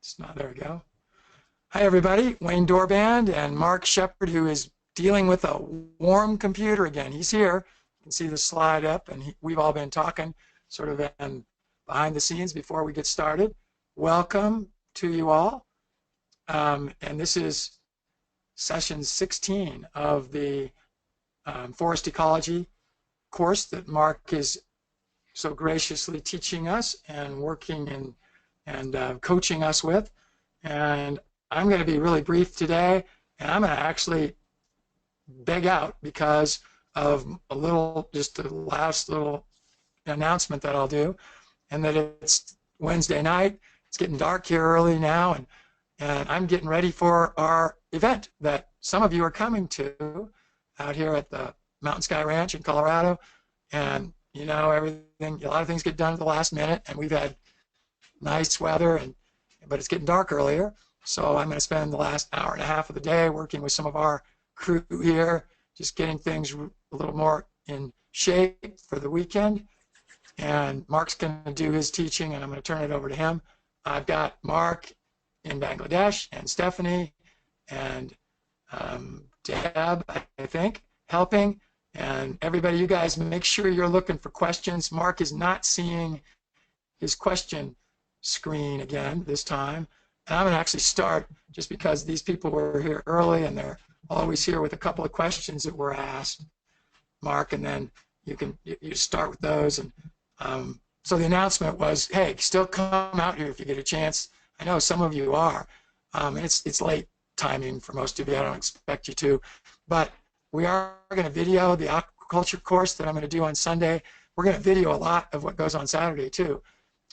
It's not, there we go. Hi everybody, Wayne Doorband and Mark Shepard, who is dealing with a warm computer again. He's here. You can see the slide up, and we've all been talking sort of behind the scenes before we get started. Welcome to you all. And this is session 16 of the forest ecology course that Mark is so graciously teaching us and working and coaching us with. And I'm going to be really brief today, and I'm going to actually beg out because of just the last little announcement that I'll do, and that it's Wednesday night. It's getting dark here early now, and I'm getting ready for our event that some of you are coming to out here at the Mountain Sky Ranch in Colorado. And you know, a lot of things get done at the last minute, and we've had nice weather, but it's getting dark earlier. So I'm going to spend the last hour and a half of the day working with some of our crew here, just getting things a little more in shape for the weekend. And Mark's going to do his teaching, and I'm going to turn it over to him. I've got Mark in Bangladesh, and Stephanie, and Deb, I think, helping. And everybody, you guys, make sure you're looking for questions. Mark is not seeing his question screen again this time. And I'm going to actually start just because these people were here early, and they're always here with a couple of questions that were asked, Mark, and then you start with those. And so the announcement was, hey, still come out here if you get a chance. I know some of you are. And it's late timing for most of you. I don't expect you to. But we are going to video the aquaculture course that I'm going to do on Sunday. We're going to video a lot of what goes on Saturday, too.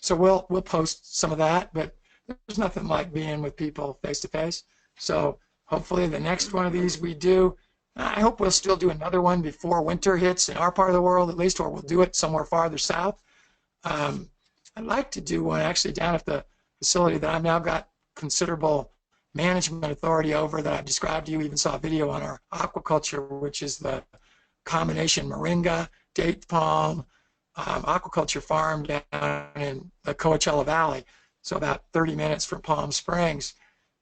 So we'll post some of that, but there's nothing like being with people face-to-face. So hopefully the next one of these we do, I hope we'll still do another one before winter hits in our part of the world at least, or we'll do it somewhere farther south. I'd like to do one actually down at the facility that I've now got considerable management authority over, that I've described to you. Even saw a video on our aquaculture, which is the combination moringa, date palm, aquaculture farm down in the Coachella Valley. So about 30 minutes from Palm Springs.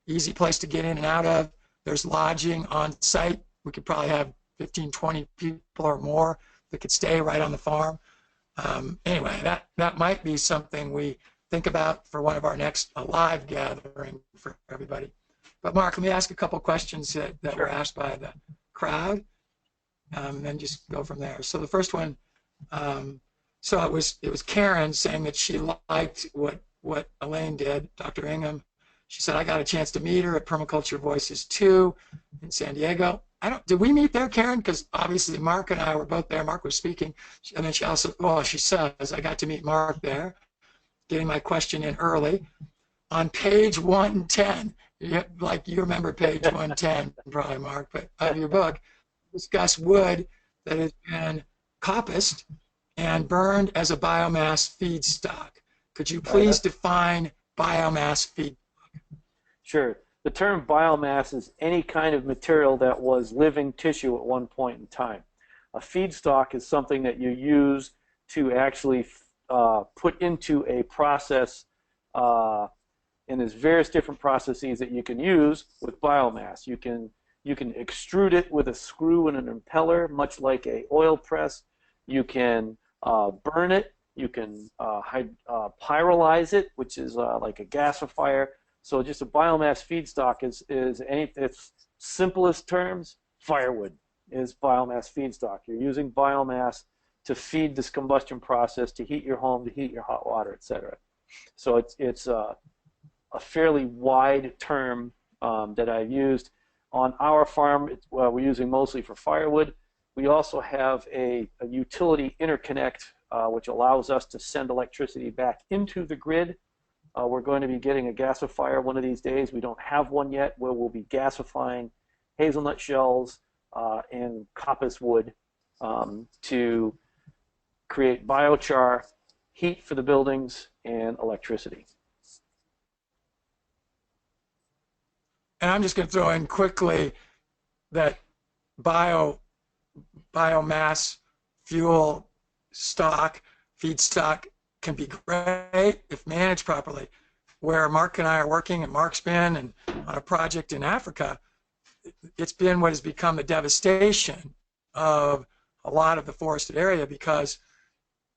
Easy place to get in and out of. There's lodging on site. We could probably have 15, 20 people or more that could stay right on the farm. Anyway, that might be something we think about for one of our next live gathering for everybody. But Mark, let me ask a couple questions that were asked by the crowd, and then just go from there. So the first one, so it was Karen saying that she liked what Elaine did, Dr. Ingham. She said, I got a chance to meet her at Permaculture Voices 2 in San Diego. Did we meet there, Karen? Because obviously Mark and I were both there. Mark was speaking. And then she also, she says, I got to meet Mark there, getting my question in early. On page 110, like you remember page 110, probably, Mark, but of your book, discuss wood that has been coppiced and burned as a biomass feedstock. Could you please define biomass feedstock? Sure. The term biomass is any kind of material that was living tissue at one point in time. A feedstock is something that you use to actually put into a process, and there's various different processes that you can use with biomass. You can extrude it with a screw and an impeller, much like a oil press. You can burn it. You can pyrolyze it, which is like a gasifier. So just a biomass feedstock is its simplest terms, firewood is biomass feedstock. You're using biomass to feed this combustion process, to heat your home, to heat your hot water, etc. So it's a fairly wide term that I've used. On our farm, we're using mostly for firewood. We also have a utility interconnect which allows us to send electricity back into the grid. We're going to be getting a gasifier one of these days. We don't have one yet, where we'll be gasifying hazelnut shells and coppice wood to create biochar, heat for the buildings, and electricity. And I'm just going to throw in quickly that biomass fuel feedstock can be great if managed properly. where Mark and I are working, and Mark's been and on a project in Africa, it's been what has become the devastation of a lot of the forested area, because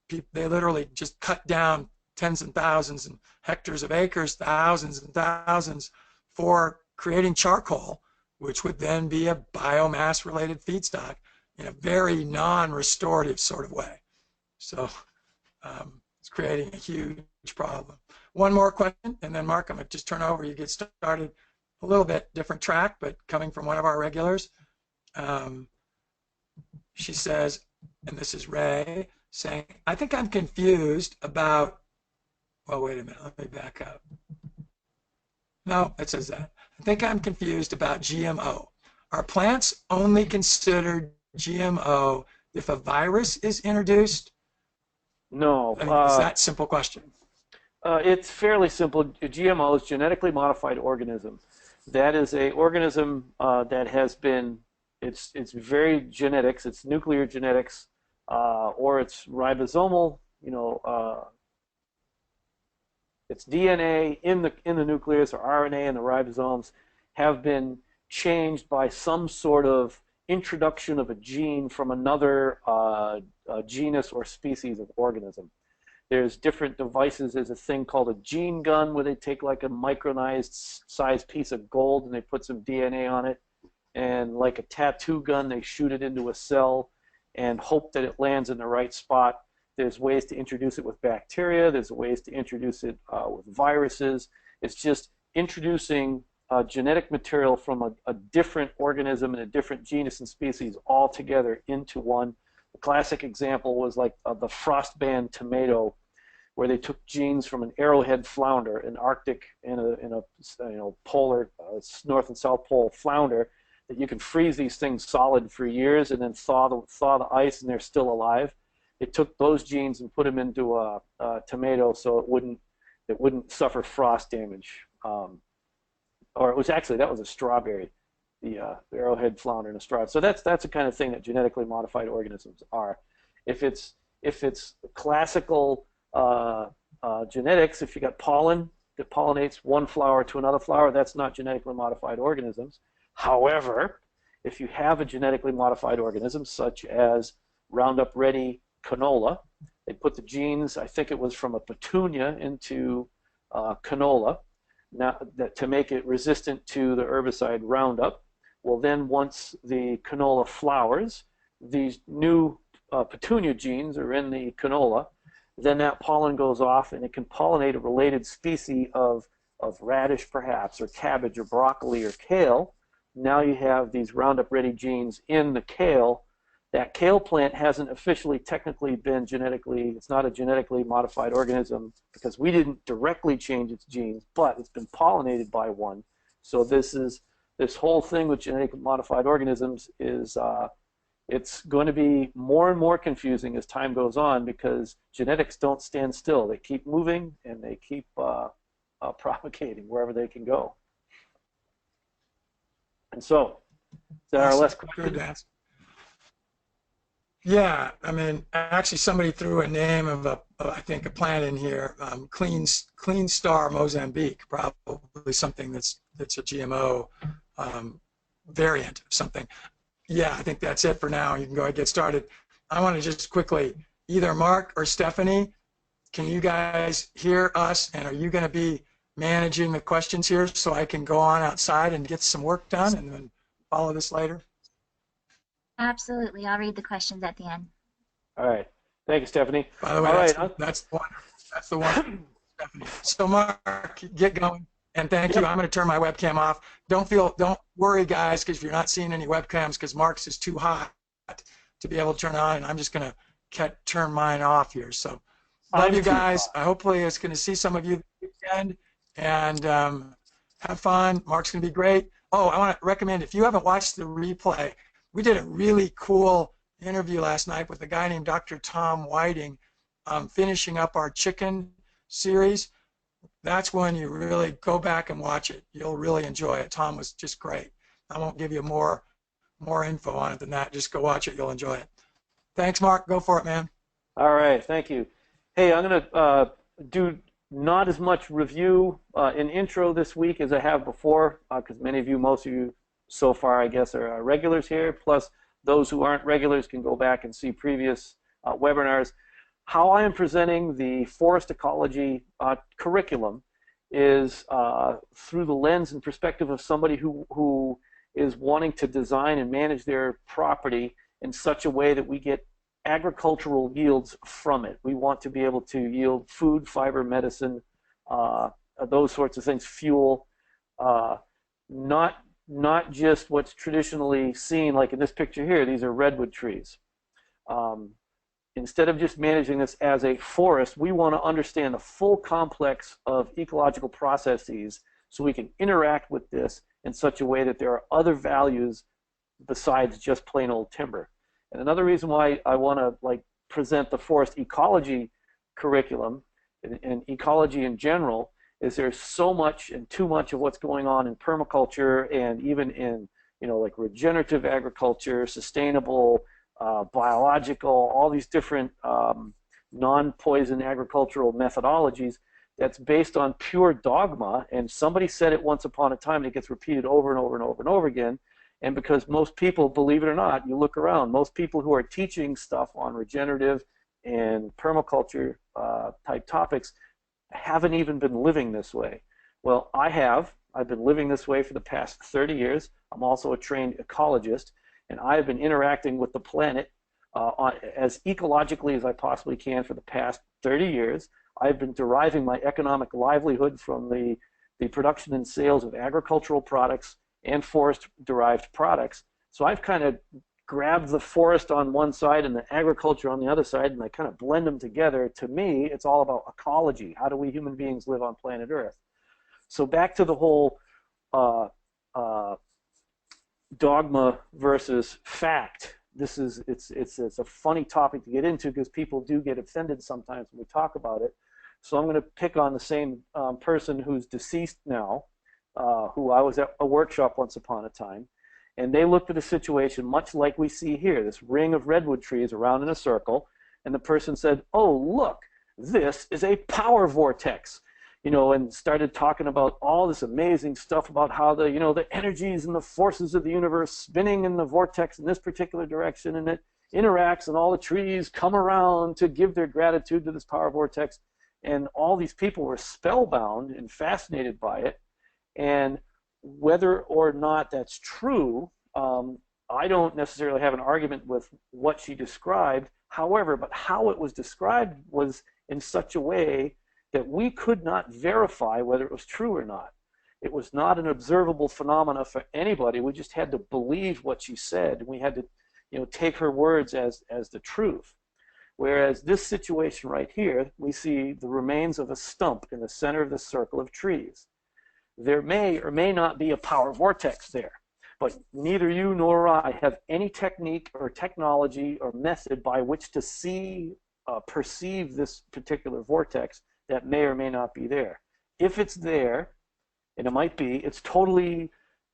they literally just cut down tens and thousands and hectares of acres, thousands and thousands, for creating charcoal, which would then be a biomass-related feedstock in a very non-restorative sort of way. So it's creating a huge problem. One more question, and then Mark, I'm going to just turn over. You get started. A little bit different track, but coming from one of our regulars. She says, and this is Ray, saying, I think I'm confused about, well, wait a minute, let me back up. No, it says that. I think I'm confused about GMO. Are plants only considered GMO if a virus is introduced? No. I mean, is that a simple question? It's fairly simple. GMO is genetically modified organism. That is a organism that has been, it's very genetics, it's nuclear genetics, or it's ribosomal, its DNA in the nucleus, or RNA in the ribosomes, have been changed by some sort of introduction of a gene from another genus or species of organism. There's different devices. There's a thing called a gene gun, where they take like a micronized sized piece of gold and they put some DNA on it. And like a tattoo gun, they shoot it into a cell and hope that it lands in the right spot. There's ways to introduce it with bacteria. There's ways to introduce it with viruses. It's just introducing genetic material from a different organism and a different genus and species all together into one. The classic example was like the frostband tomato, where they took genes from an arrowhead flounder, an Arctic and a polar North and South Pole flounder, that you can freeze these things solid for years and then thaw the ice and they're still alive. It took those genes and put them into a tomato so it wouldn't suffer frost damage. Or it was actually, that was a strawberry. The arrowhead flounder and a strawberry. So that's the kind of thing that genetically modified organisms are. If it's classical genetics, if you got pollen that pollinates one flower to another flower, that's not genetically modified organisms. However, if you have a genetically modified organism such as Roundup Ready canola, they put the genes, I think it was from a petunia, into canola, now to make it resistant to the herbicide Roundup. Well, then once the canola flowers, these new petunia genes are in the canola. Then that pollen goes off and it can pollinate a related species of radish perhaps, or cabbage, or broccoli, or kale. Now you have these Roundup Ready genes in the kale. That kale plant hasn't officially technically been it's not a genetically modified organism because we didn't directly change its genes, but it's been pollinated by one. So this whole thing with genetically modified organisms is it's going to be more and more confusing as time goes on, because genetics don't stand still. They keep moving and they keep propagating wherever they can go. And so, is that our last question? Yeah, I mean, actually, somebody threw a name of I think a plant in here, Clean Star Mozambique, probably something that's a GMO variant of something. Yeah, I think that's it for now. You can go ahead and get started. I want to just quickly, either Mark or Stephanie, can you guys hear us, and are you going to be managing the questions here so I can go on outside and get some work done and then follow this later? Absolutely. I'll read the questions at the end. All right. Thank you, Stephanie. By the way, All that's the one. That's the one, Stephanie. So Mark, get going. And thank you. I'm going to turn my webcam off. Don't worry, guys, because you're not seeing any webcams, because Mark's is too hot to be able to turn on, and I'm just going to turn mine off here. So love you guys. Hopefully it's going to see some of you this weekend, and have fun. Mark's going to be great. Oh, I want to recommend, if you haven't watched the replay, we did a really cool interview last night with a guy named Dr. Tom Whiting, finishing up our chicken series. That's when you really go back and watch it. You'll really enjoy it. Tom was just great. I won't give you more info on it than that. Just go watch it. You'll enjoy it. Thanks, Mark. Go for it, man. right. Thank you. Hey, I'm going to do Not as much review in intro this week as I have before, because many of you, most of you so far, I guess, are regulars here. Plus, those who aren't regulars can go back and see previous webinars. How I am presenting the forest ecology curriculum is through the lens and perspective of somebody who is wanting to design and manage their property in such a way that we get agricultural yields from it. We want to be able to yield food, fiber, medicine, those sorts of things, fuel, not just what's traditionally seen, like in this picture here, these are redwood trees. Instead of just managing this as a forest, we want to understand the full complex of ecological processes so we can interact with this in such a way that there are other values besides just plain old timber. And another reason why I want to present the forest ecology curriculum and ecology in general is there's so much and too much of what's going on in permaculture and even in regenerative agriculture, sustainable, biological, all these different non-poison agricultural methodologies that's based on pure dogma. And somebody said it once upon a time, and it gets repeated over and over and over and over again. And because most people, believe it or not, you look around, most people who are teaching stuff on regenerative and permaculture type topics haven't even been living this way. Well, I have. I've been living this way for the past 30 years. I'm also a trained ecologist, and I have been interacting with the planet as ecologically as I possibly can for the past 30 years. I've been deriving my economic livelihood from the production and sales of agricultural products and forest-derived products. So I've kind of grabbed the forest on one side and the agriculture on the other side, and I kind of blend them together. To me, it's all about ecology. How do we human beings live on planet Earth? So back to the whole dogma versus fact. It's a funny topic to get into because people do get offended sometimes when we talk about it. So I'm going to pick on the same person who's deceased now, who I was at a workshop once upon a time, and they looked at a situation much like we see here, this ring of redwood trees around in a circle, and the person said, "Oh, look, this is a power vortex," and started talking about all this amazing stuff about how the energies and the forces of the universe spinning in the vortex in this particular direction, and it interacts, and all the trees come around to give their gratitude to this power vortex, and all these people were spellbound and fascinated by it. And whether or not that's true, I don't necessarily have an argument with what she described. However, but how it was described was in such a way that we could not verify whether it was true or not. It was not an observable phenomena for anybody. We just had to believe what she said. We had to take her words as the truth. Whereas this situation right here, we see the remains of a stump in the center of the circle of trees. There may or may not be a power vortex there, but neither you nor I have any technique or technology or method by which to perceive this particular vortex that may or may not be there. If it's there, and it might be, it's totally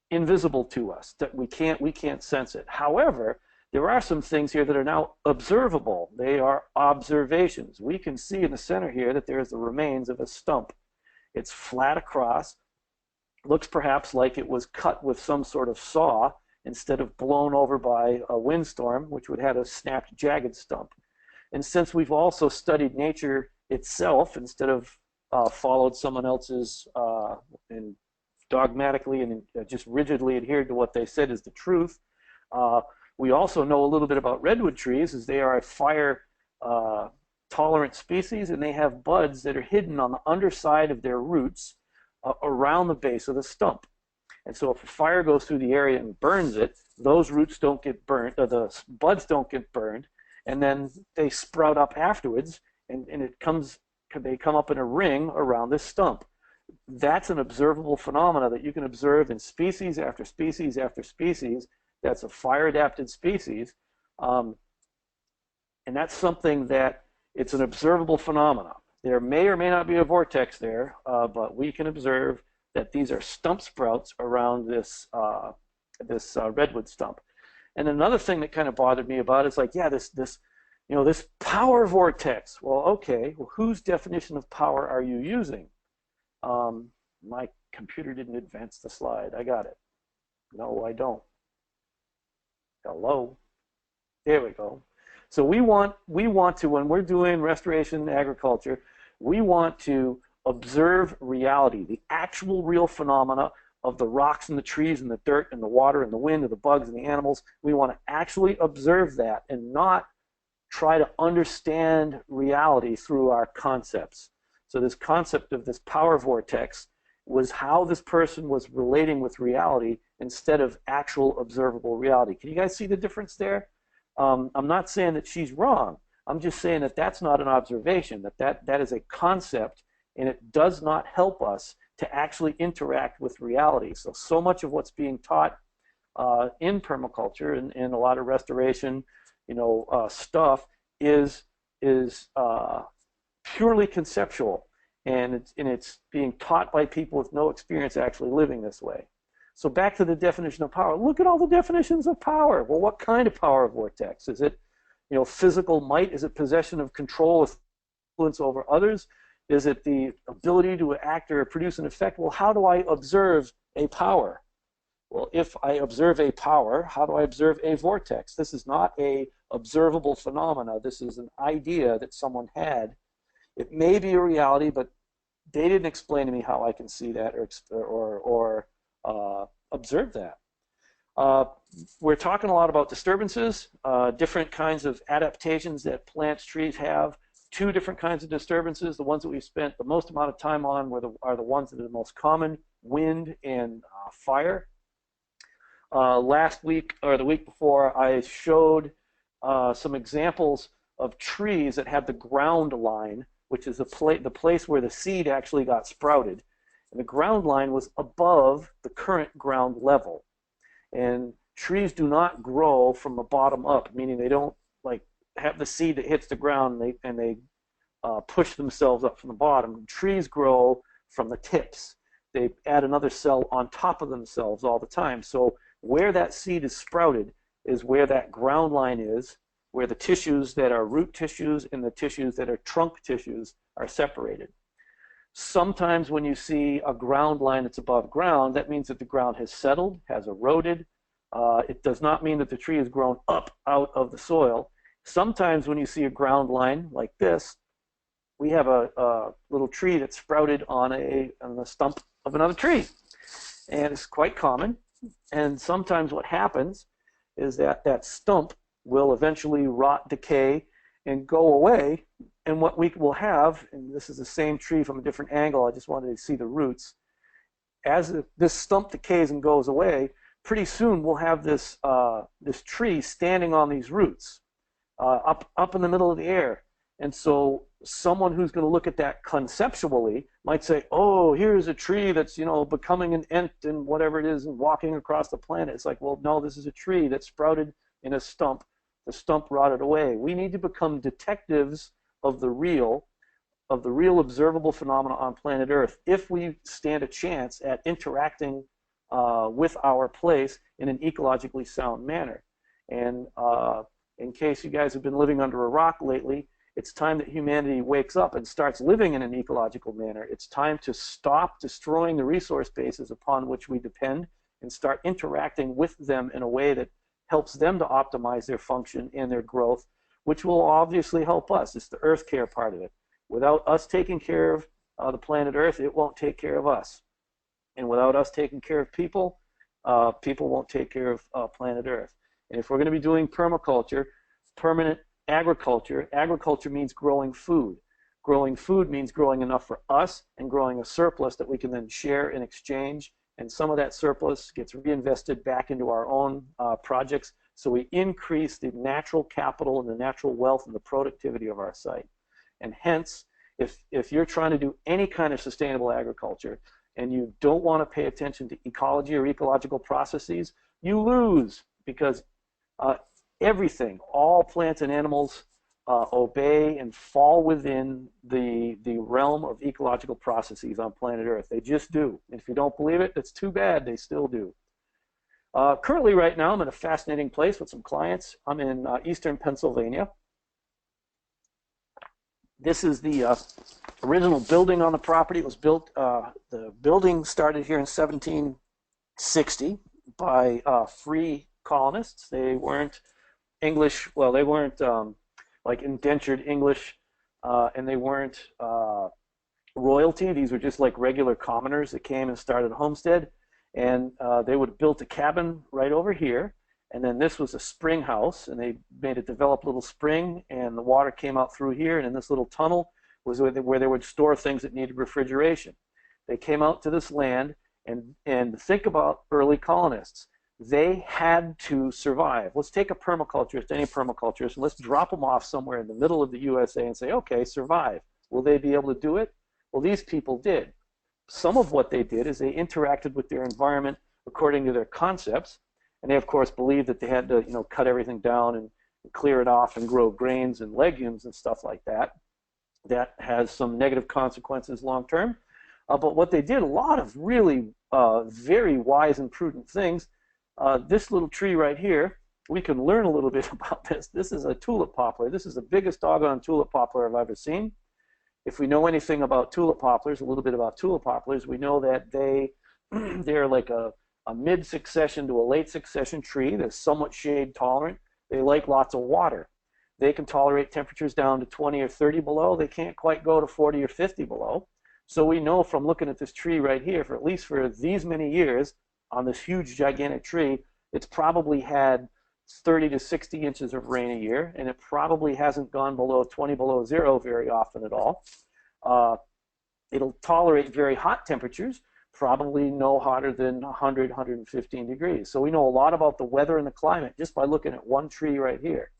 invisible to us, that we can't sense it. However, there are some things here that are now observable. They are observations. We can see in the center here that there's the remains of a stump. It's flat across. Looks perhaps like it was cut with some sort of saw instead of blown over by a windstorm, which would have a snapped, jagged stump. And since we've also studied nature itself instead of followed someone else's and dogmatically and just rigidly adhered to what they said is the truth, we also know a little bit about redwood trees, as they are a fire tolerant species, and they have buds that are hidden on the underside of their roots around the base of the stump. And so if a fire goes through the area and burns it, those roots don't get burnt, or the buds don't get burned, and then they sprout up afterwards, and they come up in a ring around this stump. That's an observable phenomena that you can observe in species after species after species. That's a fire-adapted species, and that's something that it's an observable phenomenon. There may or may not be a vortex there, but we can observe that these are stump sprouts around this redwood stump. And another thing that kind of bothered me about it is this this power vortex. Well, okay, well, whose definition of power are you using? My computer didn't advance the slide. I got it. No, I don't. Hello. There we go. So we want to, when we're doing restoration agriculture, we want to observe reality, the actual real phenomena of the rocks and the trees and the dirt and the water and the wind and the bugs and the animals. We want to actually observe that and not try to understand reality through our concepts. So this concept of this power vortex was how this person was relating with reality instead of actual observable reality. Can you guys see the difference there? I'm not saying that she's wrong. I'm just saying that that's not an observation, that is a concept, and it does not help us to actually interact with reality. So much of what's being taught in permaculture and a lot of restoration, stuff is purely conceptual, and it's being taught by people with no experience actually living this way. So back to the definition of power. Look at all the definitions of power. Well, what kind of power vortex? Is it, physical might? Is it possession of control, influence over others? Is it the ability to act or produce an effect? Well, how do I observe a power? Well, if I observe a power, how do I observe a vortex? This is not a observable phenomena. This is an idea that someone had. It may be a reality, but they didn't explain to me how I can see that or observe that. We're talking a lot about disturbances, different kinds of adaptations that plants, trees have. Two different kinds of disturbances. The ones that we've spent the most amount of time on are the ones that are the most common: wind and fire. Last week or the week before, I showed some examples of trees that have the ground line, which is the place where the seed actually got sprouted. And the ground line was above the current ground level. And trees do not grow from the bottom up, meaning they don't have the seed that hits the ground and they push themselves up from the bottom. Trees grow from the tips. They add another cell on top of themselves all the time. So where that seed is sprouted is where that ground line is, where the tissues that are root tissues and the tissues that are trunk tissues are separated. Sometimes when you see a ground line that's above ground, that means that the ground has settled, has eroded. It does not mean that the tree has grown up out of the soil. Sometimes when you see a ground line like this, we have a little tree that's sprouted on the stump of another tree. And it's quite common. And sometimes what happens is that that stump will eventually rot, decay, and go away. And what we will have, and this is the same tree from a different angle, I just wanted to see the roots. As this stump decays and goes away, pretty soon we'll have this tree standing on these roots up in the middle of the air. And so someone who's going to look at that conceptually might say, oh, here's a tree that's becoming an ent and whatever it is and walking across the planet. It's like, well, no, this is a tree that sprouted in a stump. The stump rotted away. We need to become detectives of the real observable phenomena on planet Earth if we stand a chance at interacting with our place in an ecologically sound manner. And in case you guys have been living under a rock lately, it's time that humanity wakes up and starts living in an ecological manner. It's time to stop destroying the resource bases upon which we depend and start interacting with them in a way that helps them to optimize their function and their growth, which will obviously help us. It's the earth care part of it. Without us taking care of the planet Earth, it won't take care of us. And without us taking care of people, people won't take care of planet Earth. And if we're going to be doing permaculture, permanent agriculture, agriculture means growing food. Growing food means growing enough for us and growing a surplus that we can then share in exchange. And some of that surplus gets reinvested back into our own projects. So we increase the natural capital and the natural wealth and the productivity of our site. And hence, if you're trying to do any kind of sustainable agriculture and you don't want to pay attention to ecology or ecological processes, you lose, because everything, all plants and animals obey and fall within the realm of ecological processes on planet Earth. They just do. And if you don't believe it, that's too bad. They still do. Currently, right now, I'm in a fascinating place with some clients. I'm in eastern Pennsylvania. This is the original building on the property. It was built, the building started here in 1760 by free colonists. They weren't English, well, they weren't like indentured English, and they weren't royalty. These were just like regular commoners that came and started a homestead. And they would have built a cabin right over here. And then this was a spring house, and they made a developed little spring, and the water came out through here, and in this little tunnel was where they would store things that needed refrigeration. They came out to this land, and think about early colonists. They had to survive. Let's take a permaculturist, any permaculturist, and let's drop them off somewhere in the middle of the USA and say, okay, survive. Will they be able to do it? Well, these people did. Some of what they did is they interacted with their environment according to their concepts. And they, of course, believed that they had to, cut everything down and clear it off and grow grains and legumes and stuff like that. That has some negative consequences long term. But what they did, a lot of really very wise and prudent things. This little tree right here, we can learn a little bit about this. This is a tulip poplar. This is the biggest doggone tulip poplar I've ever seen. If we know anything about tulip poplars, a little bit about tulip poplars, we know that they're like a mid-succession to a late succession tree. They're somewhat shade tolerant. They like lots of water. They can tolerate temperatures down to 20 or 30 below. They can't quite go to 40 or 50 below. So we know from looking at this tree right here, for at least for these many years, on this huge gigantic tree, it's probably had 30 to 60 inches of rain a year, and it probably hasn't gone below 20 below zero very often at all. It'll tolerate very hot temperatures, probably no hotter than 100, 115 degrees. So we know a lot about the weather and the climate just by looking at one tree right here.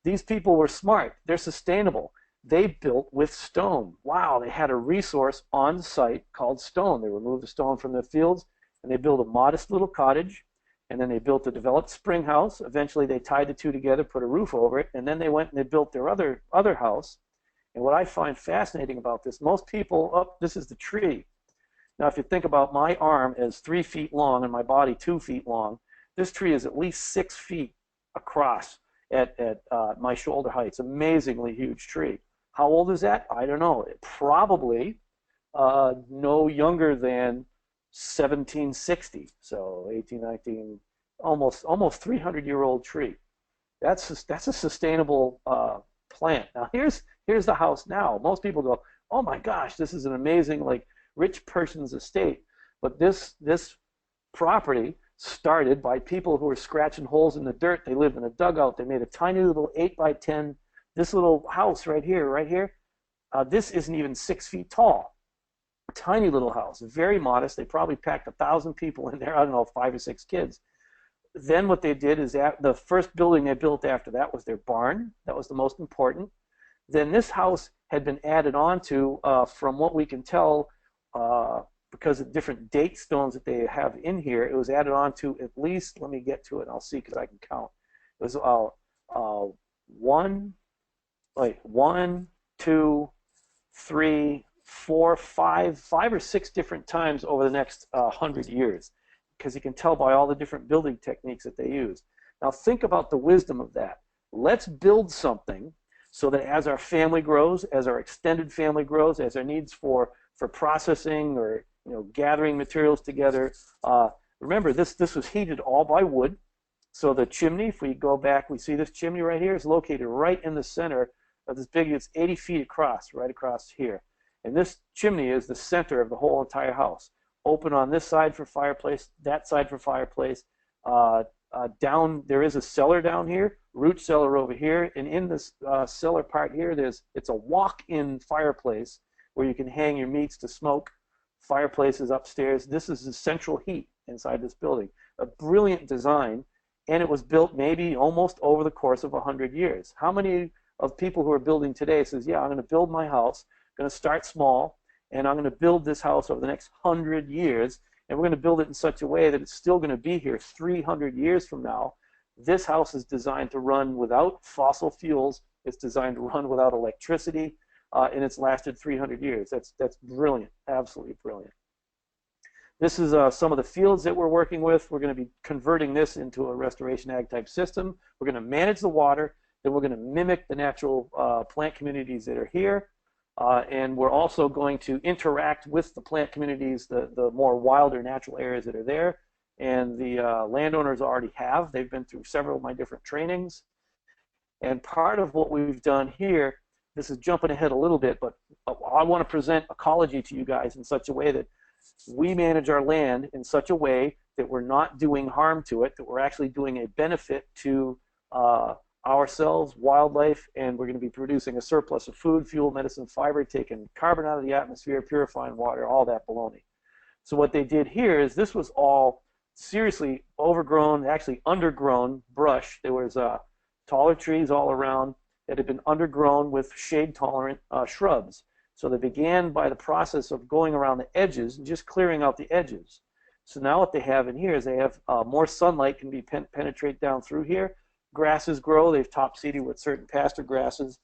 These people were smart. They're sustainable. They built with stone. Wow, they had a resource on site called stone. They removed the stone from their fields, and they built a modest little cottage, and then they built a developed spring house. Eventually they tied the two together, put a roof over it, and then they went and they built their other house. And what I find fascinating about this, most people, this is the tree. Now, if you think about my arm as 3 feet long and my body 2 feet long, this tree is at least 6 feet across at my shoulder height. It's an amazingly huge tree. How old is that? I don't know. It probably no younger than 1760. So 1819, almost 300-year-old tree. That's a sustainable plant. Now here's the house now. Most people go, oh my gosh, this is an amazing rich person's estate. But this property started by people who were scratching holes in the dirt. They lived in a dugout. They made a tiny little 8 by 10. This little house right here, this isn't even 6 feet tall. A tiny little house, very modest. They probably packed 1,000 people in there. I don't know, 5 or 6 kids. Then what they did is the first building they built after that was their barn. That was the most important. Then this house had been added on to, from what we can tell, because of different date stones that they have in here, it was added on to at least, let me get to it, and I'll see because I can count. It was 1, 2, 3, 4, 5 or 6 different times over the next 100 years, because you can tell by all the different building techniques that they use. Now think about the wisdom of that. Let's build something so that as our family grows, as our extended family grows, as our needs for processing or gathering materials together. Remember, this was heated all by wood. So the chimney, if we go back, we see this chimney right here is located right in the center of this big, it's 80 feet across, right across here. And this chimney is the center of the whole entire house. Open on this side for fireplace, that side for fireplace. Down, there is a cellar down here, root cellar over here, and in this cellar part here, it's a walk-in fireplace where you can hang your meats to smoke. Fireplace is upstairs. This is the central heat inside this building. A brilliant design, and it was built maybe almost over the course of 100 years. How many of people who are building today says, yeah, I'm going to build my house, I'm going to start small, and I'm going to build this house over the next 100 years, and we're going to build it in such a way that it's still going to be here 300 years from now. This house is designed to run without fossil fuels. It's designed to run without electricity, and it's lasted 300 years. That's brilliant, absolutely brilliant. This is some of the fields that we're working with. We're going to be converting this into a restoration ag type system. We're going to manage the water, then we're going to mimic the natural plant communities that are here. And we're also going to interact with the plant communities, the more wilder natural areas that are there. And the landowners already have. They've been through several of my different trainings. And part of what we've done here, this is jumping ahead a little bit, but I want to present ecology to you guys in such a way that we manage our land in such a way that we're not doing harm to it, that we're actually doing a benefit to ourselves, wildlife, and we're going to be producing a surplus of food, fuel, medicine, fiber, taking carbon out of the atmosphere, purifying water, all that baloney. So what they did here is this was all seriously overgrown, actually undergrown brush. There was taller trees all around that had been undergrown with shade-tolerant shrubs. So they began by the process of going around the edges and just clearing out the edges. So now what they have in here is they have more sunlight can be penetrate down through here. Grasses grow. They've top-seeded with certain pasture grasses.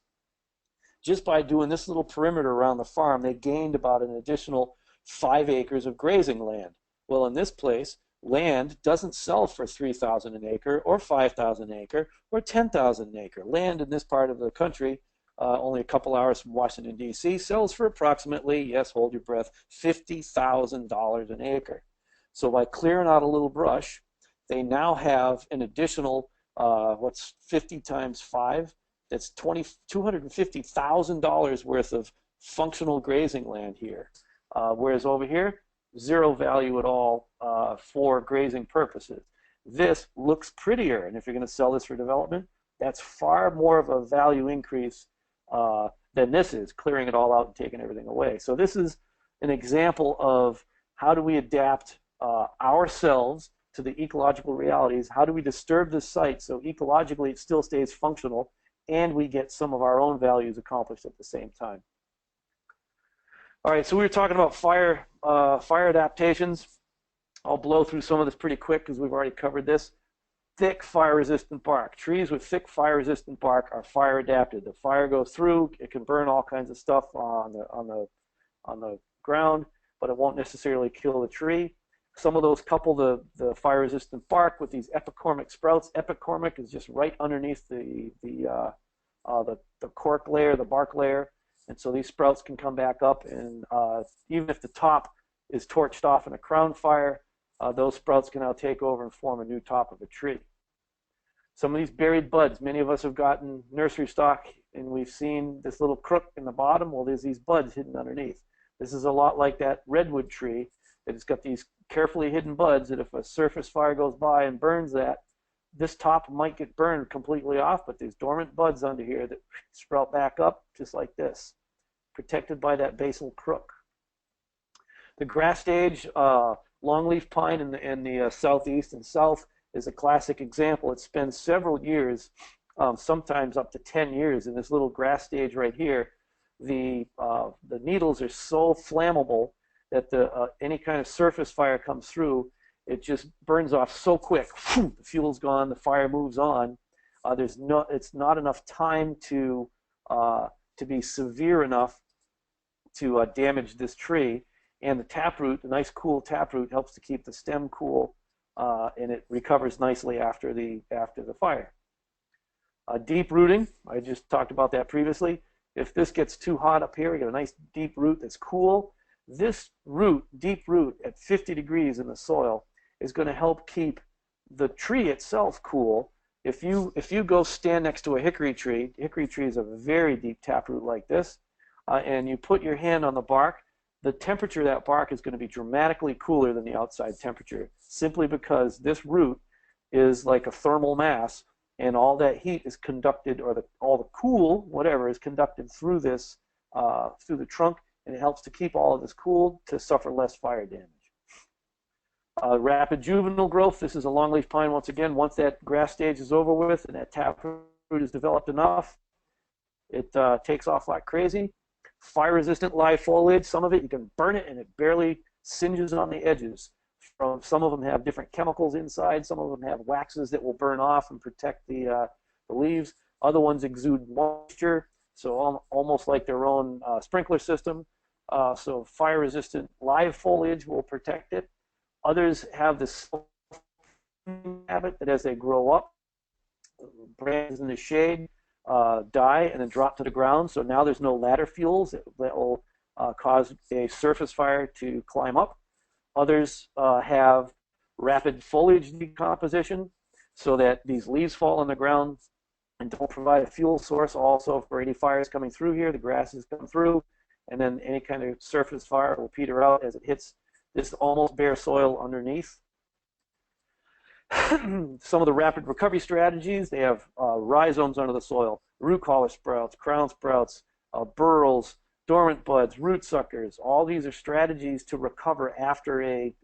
Just by doing this little perimeter around the farm, they gained about an additional 5 acres of grazing land. Well, in this place, land doesn't sell for $3,000 an acre or $5,000 an acre or $10,000 an acre. Land in this part of the country, only a couple hours from Washington, D.C., sells for approximately, yes, hold your breath, $50,000 an acre. So by clearing out a little brush, they now have an additional, what's 50 times 5? That's $250,000 worth of functional grazing land here. Whereas over here, zero value at all for grazing purposes. This looks prettier, and if you're going to sell this for development, that's far more of a value increase than this is, clearing it all out and taking everything away. So this is an example of how do we adapt ourselves to the ecological realities. How do we disturb this site so ecologically it still stays functional and we get some of our own values accomplished at the same time. All right, so we were talking about fire adaptations. I'll blow through some of this pretty quick because we've already covered this. Thick fire-resistant bark. Trees with thick fire-resistant bark are fire adapted. The fire goes through, it can burn all kinds of stuff on the ground, but it won't necessarily kill the tree. Some of those couple the fire-resistant bark with these epicormic sprouts. Epicormic is just right underneath the cork layer, the bark layer, and so these sprouts can come back up, and even if the top is torched off in a crown fire, those sprouts can now take over and form a new top of a tree. Some of these buried buds, many of us have gotten nursery stock and we've seen this little crook in the bottom. Well, there's these buds hidden underneath. This is a lot like that redwood tree that has got these carefully hidden buds that if a surface fire goes by and burns that, this top might get burned completely off, but there's dormant buds under here that sprout back up just like this, protected by that basal crook. The grass stage, longleaf pine in the southeast and south is a classic example. It spends several years, sometimes up to 10 years in this little grass stage right here. The needles are so flammable that any kind of surface fire comes through, it just burns off so quick. The fuel's gone, the fire moves on. It's not enough time to be severe enough to damage this tree. And the taproot, the nice cool taproot, helps to keep the stem cool, and it recovers nicely after the fire. Deep rooting, I just talked about that previously. If this gets too hot up here, we get a nice deep root that's cool. This root, deep root at 50 degrees in the soil, is going to help keep the tree itself cool. If you go stand next to a hickory tree is a very deep taproot like this, and you put your hand on the bark, the temperature of that bark is going to be dramatically cooler than the outside temperature, simply because this root is like a thermal mass, and all that heat is conducted, or all the cool, whatever, is conducted through this, through the trunk, and it helps to keep all of this cool to suffer less fire damage. Rapid juvenile growth. This is a longleaf pine once again. Once that grass stage is over with and that taproot is developed enough, it takes off like crazy. Fire-resistant live foliage. Some of it you can burn it and it barely singes on the edges. Some of them have different chemicals inside. Some of them have waxes that will burn off and protect the leaves. Other ones exude moisture, so almost like their own sprinkler system. So fire-resistant live foliage will protect it. Others have this habit that as they grow up, branches in the shade, die and then drop to the ground. So now there's no ladder fuels that will cause a surface fire to climb up. Others have rapid foliage decomposition so that these leaves fall on the ground and don't provide a fuel source also for any fires coming through here. The grasses come through, and then any kind of surface fire will peter out as it hits this almost bare soil underneath. Some of the rapid recovery strategies, they have rhizomes under the soil, root collar sprouts, crown sprouts, burls, dormant buds, root suckers. All these are strategies to recover after a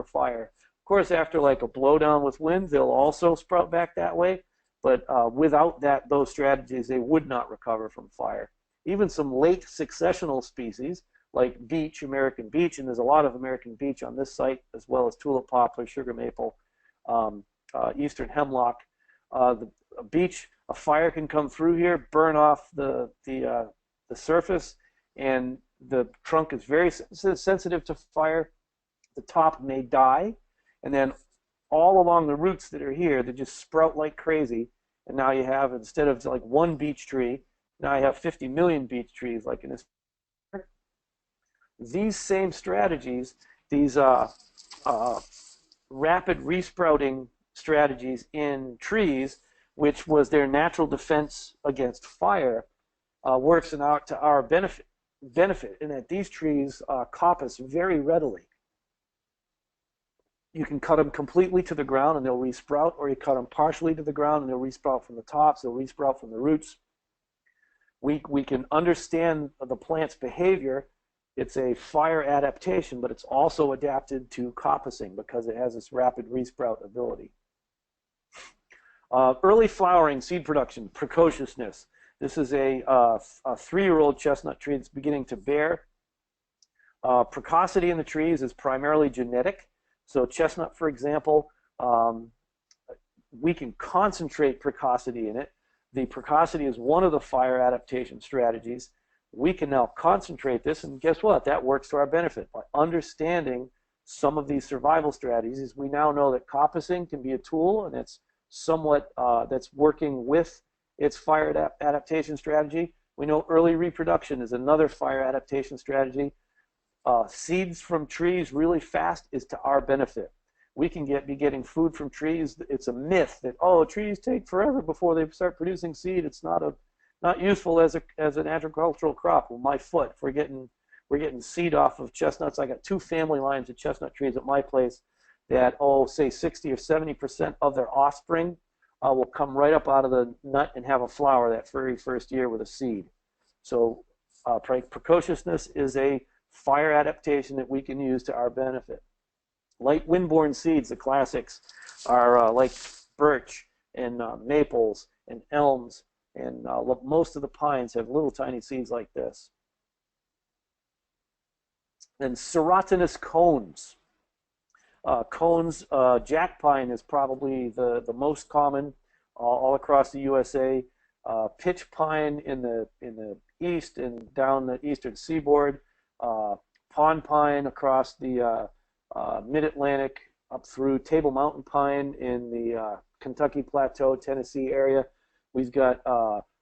fire. Of course, after like a blowdown with winds, they'll also sprout back that way. But without those strategies, they would not recover from fire. Even some late successional species like beech, American beech, and there's a lot of American beech on this site, as well as tulip poplar, sugar maple, eastern hemlock. The beech, a fire can come through here, burn off the surface, and the trunk is very sensitive to fire. The top may die, and then all along the roots that are here, they just sprout like crazy. And now you have, instead of like one beech tree, now you have 50 million beech trees like in this. These same strategies, these rapid resprouting strategies in trees, which was their natural defense against fire, works to our benefit in that these trees coppice very readily. You can cut them completely to the ground and they'll resprout, or you cut them partially to the ground and they'll resprout from the tops, they'll resprout from the roots. We can understand the plant's behavior. It's a fire adaptation, but it's also adapted to coppicing because it has this rapid resprout ability. Early flowering, seed production, precociousness. This is a 3-year-old chestnut tree that's beginning to bear. Precocity in the trees is primarily genetic. So chestnut, for example, we can concentrate precocity in it. The precocity is one of the fire adaptation strategies. We can now concentrate this, and guess what? That works to our benefit. By understanding some of these survival strategies, we now know that coppicing can be a tool, and it's somewhat that's working with its fire adaptation strategy. We know early reproduction is another fire adaptation strategy. Seeds from trees really fast is to our benefit. We can be getting food from trees. It's a myth that, oh, trees take forever before they start producing seed. It's not useful as an agricultural crop. Well, my foot, if we're getting seed off of chestnuts. I got 2 family lines of chestnut trees at my place that, say 60 or 70% of their offspring will come right up out of the nut and have a flower that very first year with a seed. So precociousness is a fire adaptation that we can use to our benefit. Light windborne seeds, the classics, are like birch and maples and elms, and most of the pines have little tiny seeds like this. Then serotinous cones. Jack pine is probably the most common all across the USA. Pitch pine in the east and down the eastern seaboard. Pond pine across the mid-Atlantic up through Table Mountain pine in the Kentucky Plateau, Tennessee area. We've got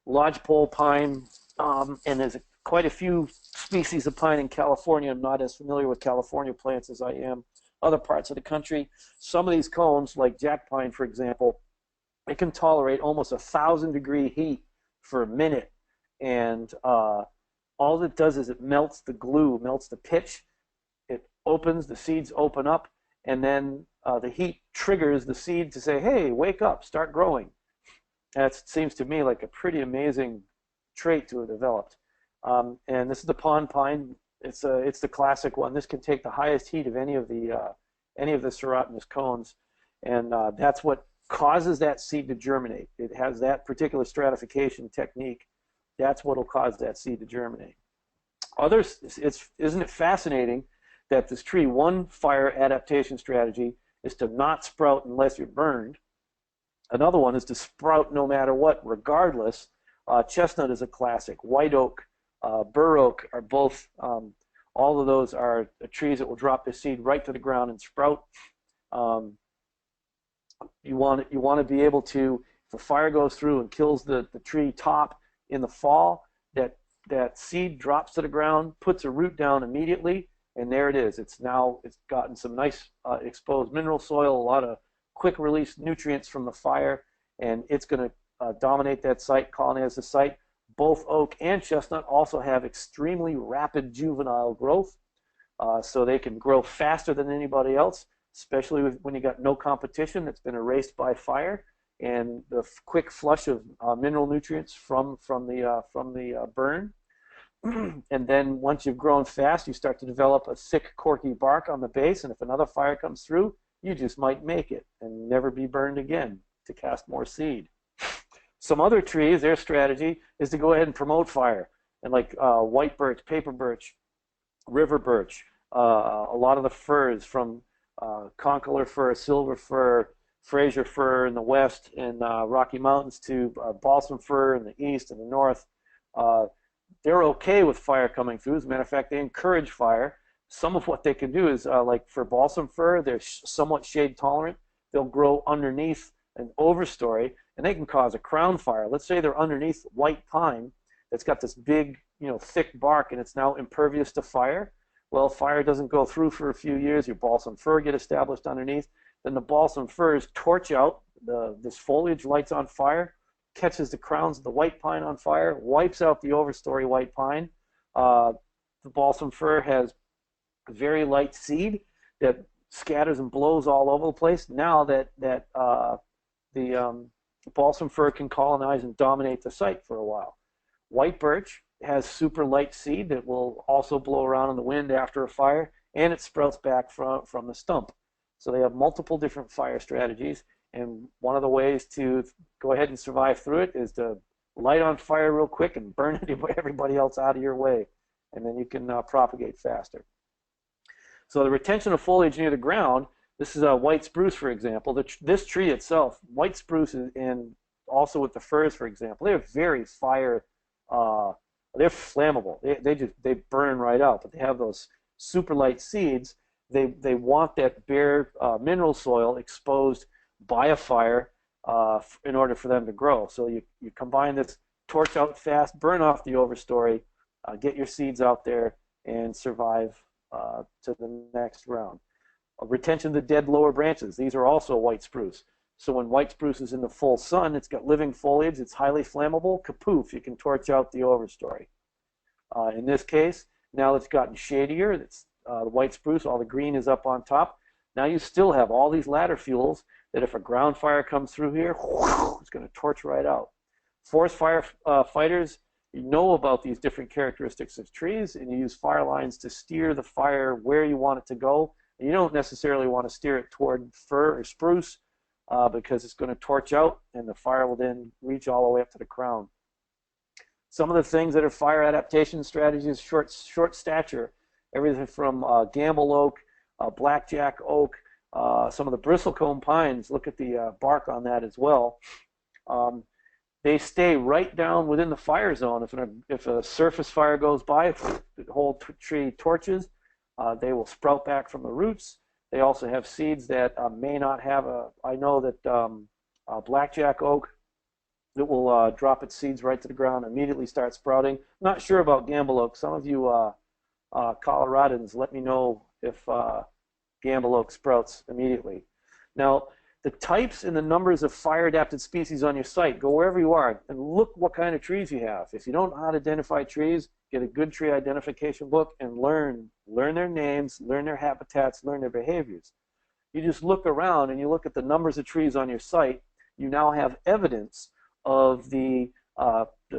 lodgepole pine, and there's quite a few species of pine in California. I'm not as familiar with California plants as I am other parts of the country. Some of these cones, like jack pine, for example, it can tolerate almost 1,000-degree heat for a minute, and all it does is it melts the glue, melts the pitch. It opens, the seeds open up, and then the heat triggers the seed to say, hey, wake up, start growing. That seems to me like a pretty amazing trait to have developed. And this is the pond pine. It's the classic one. This can take the highest heat of any of the serotinous cones, and that's what causes that seed to germinate. It has that particular stratification technique. That's what will cause that seed to germinate. Isn't it fascinating that this tree, one fire adaptation strategy is to not sprout unless you're burned. Another one is to sprout no matter what, regardless. Chestnut is a classic. White oak, bur oak are both, all of those are trees that will drop their seed right to the ground and sprout. You want to be able to If the fire goes through and kills the tree top in the fall, that seed drops to the ground, puts a root down immediately, and there it is. It's gotten some nice exposed mineral soil, a lot of quick release nutrients from the fire, and it's going to dominate that site, colonize the site. Both oak and chestnut also have extremely rapid juvenile growth, so they can grow faster than anybody else, especially when you got no competition that's been erased by fire and the quick flush of mineral nutrients from the burn. And then once you've grown fast, you start to develop a thick, corky bark on the base, and if another fire comes through, you just might make it and never be burned again to cast more seed. Some other trees, their strategy is to go ahead and promote fire, and like white birch, paper birch, river birch, a lot of the firs from conkeler fir, silver fir, Fraser fir in the west and Rocky Mountains to balsam fir in the east and the north. They're okay with fire coming through. As a matter of fact, they encourage fire. Some of what they can do is, like for balsam fir, they're somewhat shade tolerant. They'll grow underneath an overstory, and they can cause a crown fire. Let's say they're underneath white pine that's got this big, thick bark, and it's now impervious to fire. Well, fire doesn't go through for a few years. Your balsam fir get established underneath. Then the balsam firs torch out. This foliage lights on fire, catches the crowns of the white pine on fire, wipes out the overstory white pine. The balsam fir has very light seed that scatters and blows all over the place. Now that the balsam fir can colonize and dominate the site for a while. White birch has super light seed that will also blow around in the wind after a fire, and it sprouts back from the stump. So they have multiple different fire strategies, and one of the ways to go ahead and survive through it is to light on fire real quick and burn everybody else out of your way, and then you can propagate faster. So the retention of foliage near the ground, this is a white spruce, for example. This tree itself, white spruce, and also with the firs, for example, they're very fire, they're flammable. They burn right out, but they have those super light seeds. They want that bare mineral soil exposed by a fire in order for them to grow. So you combine this, torch out fast, burn off the overstory, get your seeds out there, and survive to the next round. Retention of the dead lower branches. These are also white spruce. So when white spruce is in the full sun, it's got living foliage, it's highly flammable, kapoof, you can torch out the overstory. In this case, now it's gotten shadier, it's the white spruce, all the green is up on top. Now you still have all these ladder fuels that if a ground fire comes through here, it's going to torch right out. Forest fire fighters, you know about these different characteristics of trees, and you use fire lines to steer the fire where you want it to go. And you don't necessarily want to steer it toward fir or spruce because it's going to torch out, and the fire will then reach all the way up to the crown. Some of the things that are fire adaptation strategies, short stature, everything from gamble oak, blackjack oak, some of the bristlecone pines, look at the bark on that as well. They stay right down within the fire zone. If a surface fire goes by, the whole tree torches. They will sprout back from the roots. They also have seeds that may not have I know that blackjack oak, it will drop its seeds right to the ground, immediately start sprouting. Not sure about gamble oak. Some of you Coloradans, let me know if gamble oak sprouts immediately. Now, the types and the numbers of fire-adapted species on your site, go wherever you are and look what kind of trees you have. If you don't know how to identify trees, get a good tree identification book and learn their names, learn their habitats, learn their behaviors. You just look around and you look at the numbers of trees on your site, you now have evidence of the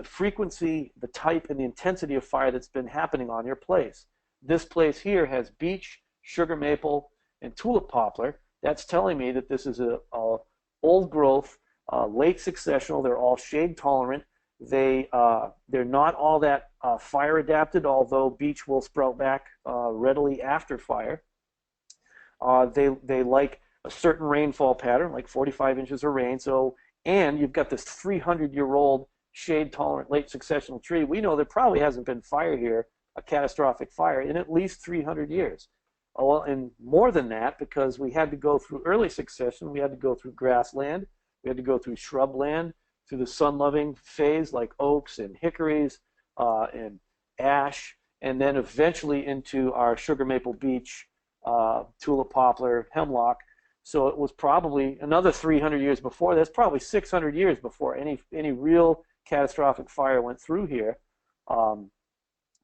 frequency, the type, and the intensity of fire that's been happening on your place. This place here has beech, sugar maple, and tulip poplar. That's telling me that this is a old growth, late successional. They're all shade tolerant. They're not all that fire adapted, although beech will sprout back readily after fire. They like a certain rainfall pattern, like 45 inches of rain. And you've got this 300-year-old shade-tolerant late successional tree. We know there probably hasn't been fire here, a catastrophic fire, in at least 300 years. Well, and more than that, because we had to go through early succession, we had to go through grassland, We had to go through shrubland, through the sun-loving phase like oaks and hickories and ash, and then eventually into our sugar maple beech, tulip poplar, hemlock. So it was probably another 300 years before. That's probably 600 years before any real catastrophic fire went through here,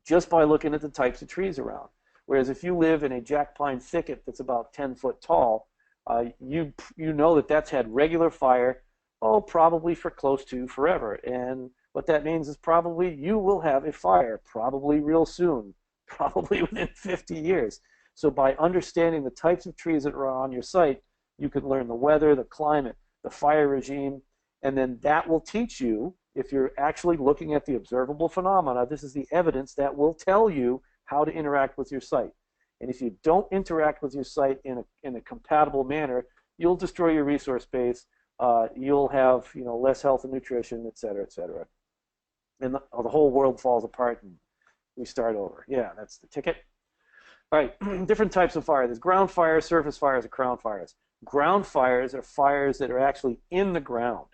just by looking at the types of trees around. Whereas if you live in a jack pine thicket that's about 10 foot tall, you know that that's had regular fire, probably for close to forever. And what that means is probably you will have a fire, probably real soon, probably within 50 years. So by understanding the types of trees that are on your site, you can learn the weather, the climate, the fire regime, and then that will teach you, if you're actually looking at the observable phenomena, this is the evidence that will tell you how to interact with your site. And if you don't interact with your site in a compatible manner, you'll destroy your resource base. You'll have less health and nutrition, et cetera, et cetera. And the whole world falls apart and we start over. Yeah, that's the ticket. All right, different types of fire. There's ground fires, surface fires, and crown fires. Ground fires are fires that are actually in the ground.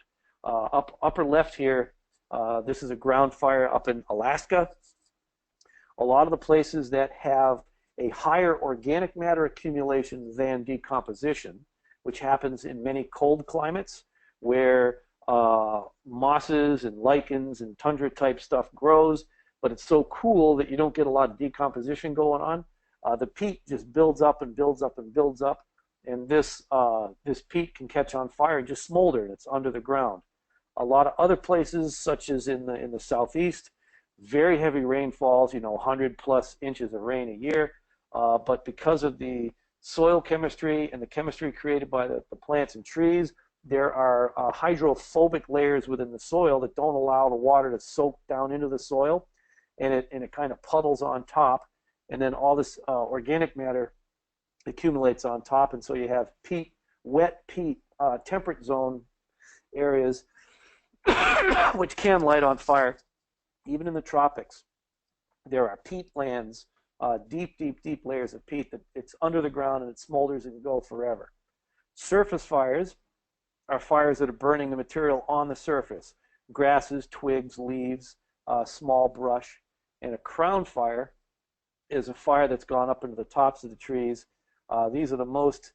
Upper left here, this is a ground fire up in Alaska. A lot of the places that have a higher organic matter accumulation than decomposition, which happens in many cold climates where mosses and lichens and tundra type stuff grows, but it's so cool that you don't get a lot of decomposition going on. The peat just builds up and builds up and builds up, and this peat can catch on fire and just smolder, and it's under the ground. A lot of other places, such as in the southeast, very heavy rainfalls, 100+ inches of rain a year, but because of the soil chemistry and the chemistry created by the plants and trees, there are hydrophobic layers within the soil that don't allow the water to soak down into the soil, and it kind of puddles on top, and then all this organic matter accumulates on top, and so you have peat, wet peat, temperate zone areas which can light on fire. Even in the tropics, there are peat lands, deep, deep, deep layers of peat that it's under the ground and it smolders and can go forever. Surface fires are fires that are burning the material on the surface, grasses, twigs, leaves, small brush. And a crown fire is a fire that's gone up into the tops of the trees. These are the most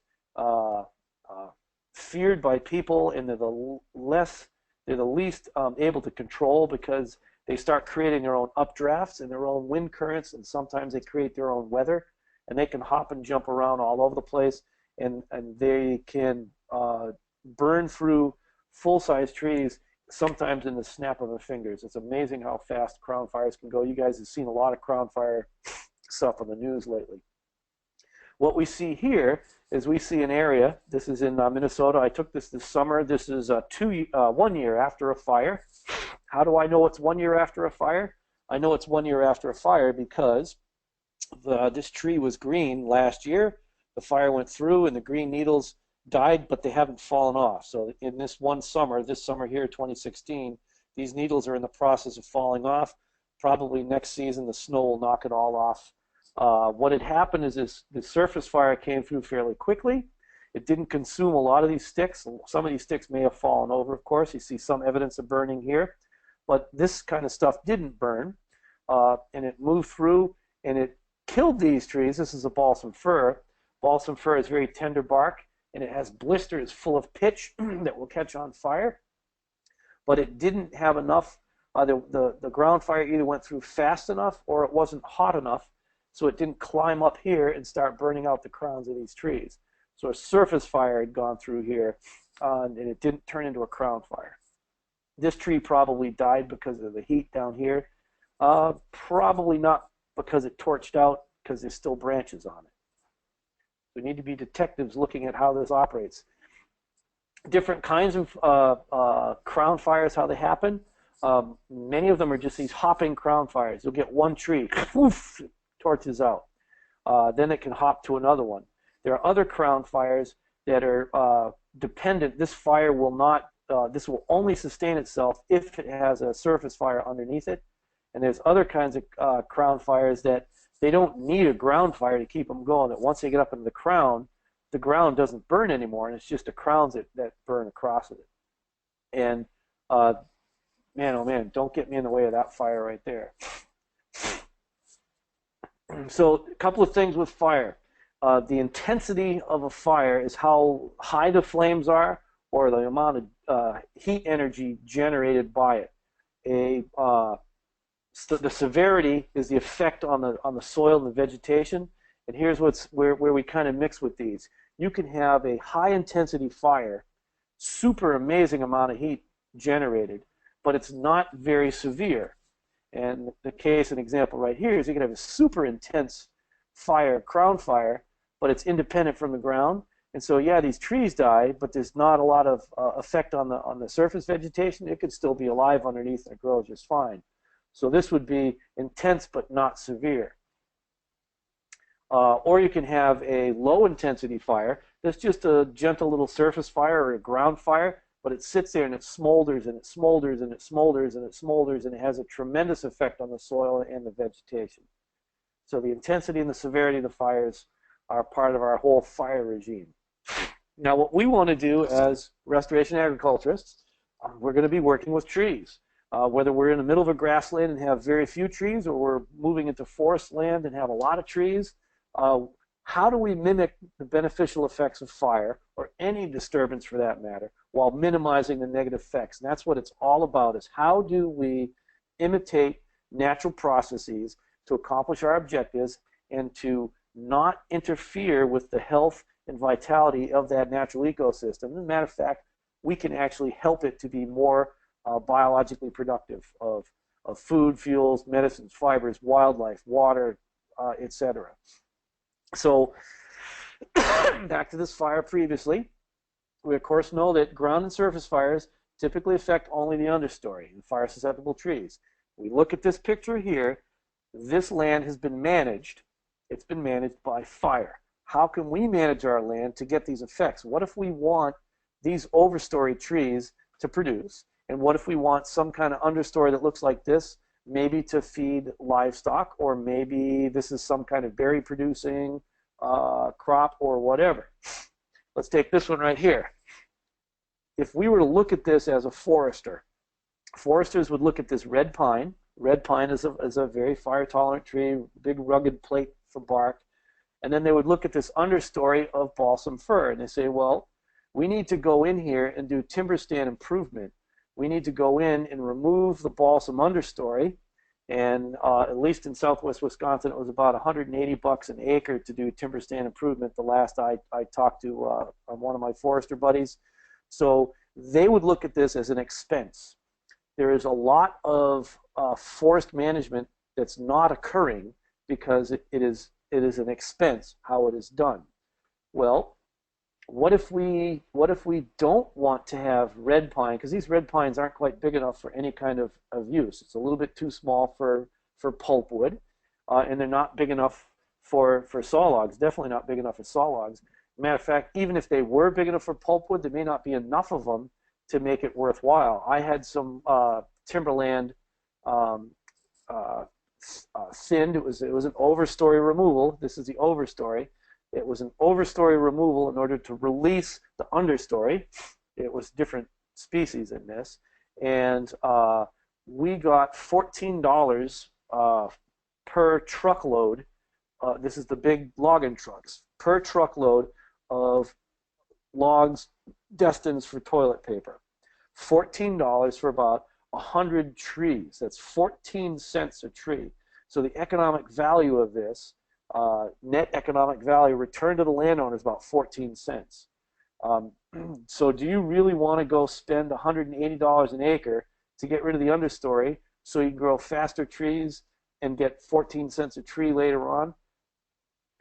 feared by people, and they're the least able to control, because they start creating their own updrafts and their own wind currents, and sometimes they create their own weather, and they can hop and jump around all over the place, and they can burn through full-size trees sometimes in the snap of the fingers. It's amazing how fast crown fires can go. You guys have seen a lot of crown fire stuff on the news lately. What we see here is we see an area. This is in Minnesota. I took this summer. This is 1 year after a fire. How do I know it's 1 year after a fire? I know it's 1 year after a fire because this tree was green last year. The fire went through and the green needles died, but they haven't fallen off. So in this summer here, 2016, these needles are in the process of falling off. Probably next season the snow will knock it all off. What had happened is the surface fire came through fairly quickly. It didn't consume a lot of these sticks. Some of these sticks may have fallen over, of course. You see some evidence of burning here. But this kind of stuff didn't burn, and it moved through, and it killed these trees. This is a balsam fir. Balsam fir is very tender bark, and it has blisters full of pitch that will catch on fire. But it didn't have enough. The ground fire either went through fast enough or it wasn't hot enough, so it didn't climb up here and start burning out the crowns of these trees. So a surface fire had gone through here, and it didn't turn into a crown fire. This tree probably died because of the heat down here. Probably not because it torched out, because there's still branches on it. We need to be detectives looking at how this operates. Different kinds of crown fires, how they happen. Many of them are just these hopping crown fires. You'll get one tree, woof, torches out. Then it can hop to another one. There are other crown fires that are dependent. This fire will not, this will only sustain itself if it has a surface fire underneath it. And there's other kinds of crown fires that they don't need a ground fire to keep them going. That once they get up into the ground doesn't burn anymore, and it's just the crowns that burn across it. And man, oh man, don't get me in the way of that fire right there. So a couple of things with fire. The intensity of a fire is how high the flames are, or the amount of heat energy generated by it. The severity is the effect on the soil and the vegetation. And here's where we kind of mix with these. You can have a high intensity fire, super amazing amount of heat generated, but it's not very severe. And the case, an example right here is you can have a super intense fire, crown fire, but it's independent from the ground. And so, yeah, these trees die, but there's not a lot of effect on the surface vegetation. It could still be alive underneath and it grows just fine. So this would be intense but not severe. Or you can have a low intensity fire that's just a gentle little surface fire or a ground fire, but it sits there and it smolders and it smolders and it smolders and it smolders, and it has a tremendous effect on the soil and the vegetation. So the intensity and the severity of the fires are part of our whole fire regime. Now what we want to do as restoration agriculturists, we're going to be working with trees. Whether we're in the middle of a grassland and have very few trees, or we're moving into forest land and have a lot of trees, how do we mimic the beneficial effects of fire, or any disturbance for that matter, while minimizing the negative effects? And that's what it's all about, is how do we imitate natural processes to accomplish our objectives and to not interfere with the health and vitality of that natural ecosystem. As a matter of fact, we can actually help it to be more biologically productive of food, fuels, medicines, fibers, wildlife, water, etc. So back to this fire previously, we of course know that ground and surface fires typically affect only the understory and fire susceptible trees. We look at this picture here. This land has been managed. It's been managed by fire. How can we manage our land to get these effects? What if we want these overstory trees to produce? And what if we want some kind of understory that looks like this, maybe to feed livestock, or maybe this is some kind of berry producing crop or whatever? Let's take this one right here. If we were to look at this as a forester, foresters would look at this red pine. Red pine is a very fire tolerant tree, big rugged plate for bark. And then they would look at this understory of balsam fir, and they say, well, we need to go in here and do timber stand improvement. We need to go in and remove the balsam understory, and at least in southwest Wisconsin, it was about $180 an acre to do timber stand improvement the last I talked to one of my forester buddies. So they would look at this as an expense. There is a lot of forest management that's not occurring because it is an expense how it is done. Well, what if we don't want to have red pine, because these red pines aren't quite big enough for any kind of use. It's a little bit too small for pulpwood, and they're not big enough for saw logs, definitely not big enough for saw logs. Matter of fact, even if they were big enough for pulpwood, there may not be enough of them to make it worthwhile. I had some timberland thinned. It was an overstory removal. This is the overstory. It was an overstory removal in order to release the understory. It was different species in this, and we got $14 per truckload. This is the big logging trucks, per truckload of logs destined for toilet paper. $14 for about 100 trees. That's 14 cents a tree. So the economic value of this, net economic value returned to the landowner, is about 14 cents. So do you really want to go spend $180 an acre to get rid of the understory so you can grow faster trees and get 14 cents a tree later on?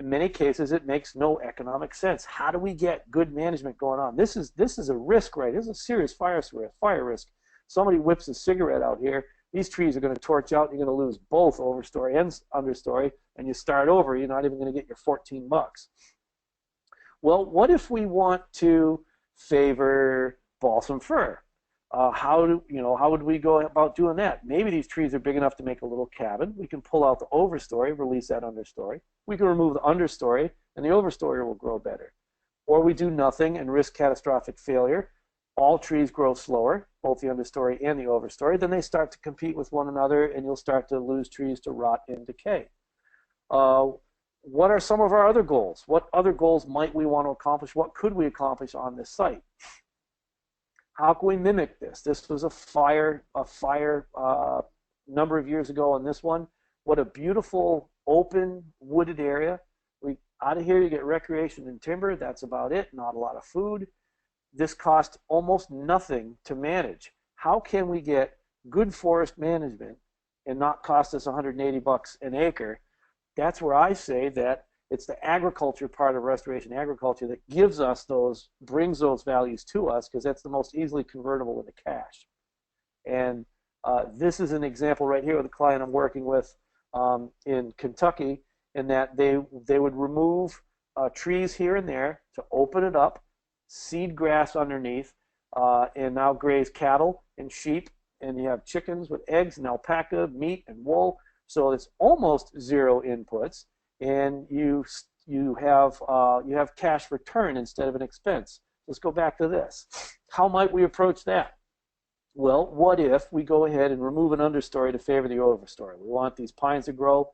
In many cases, it makes no economic sense. How do we get good management going on? This is a risk, right? This is a serious fire risk. Somebody whips a cigarette out here, these trees are going to torch out, and you're going to lose both overstory and understory, and you start over, you're not even going to get your $14. Well, what if we want to favor balsam fir? How would we go about doing that? Maybe these trees are big enough to make a little cabin. We can pull out the overstory, release that understory. We can remove the understory, and the overstory will grow better. Or we do nothing and risk catastrophic failure. all trees grow slower, both the understory and the overstory. Then they start to compete with one another, and you'll start to lose trees to rot and decay. What are some of our other goals? What other goals might we want to accomplish? What could we accomplish on this site? How can we mimic this? This was a fire number of years ago on this one. What a beautiful open wooded area. Out of here you get recreation and timber. That's about it. Not a lot of food. This cost almost nothing to manage. How can we get good forest management and not cost us 180 bucks an acre? That's where I say that it's the agriculture part of restoration agriculture that gives us those, brings those values to us, because that's the most easily convertible into cash. And this is an example right here with a client I'm working with in Kentucky, in that they would remove trees here and there to open it up, seed grass underneath, and now graze cattle and sheep, and you have chickens with eggs and alpaca, meat and wool. So it's almost zero inputs, and you have cash return instead of an expense. Let's go back to this. How might we approach that? Well, what if we go ahead and remove an understory to favor the overstory? We want these pines to grow,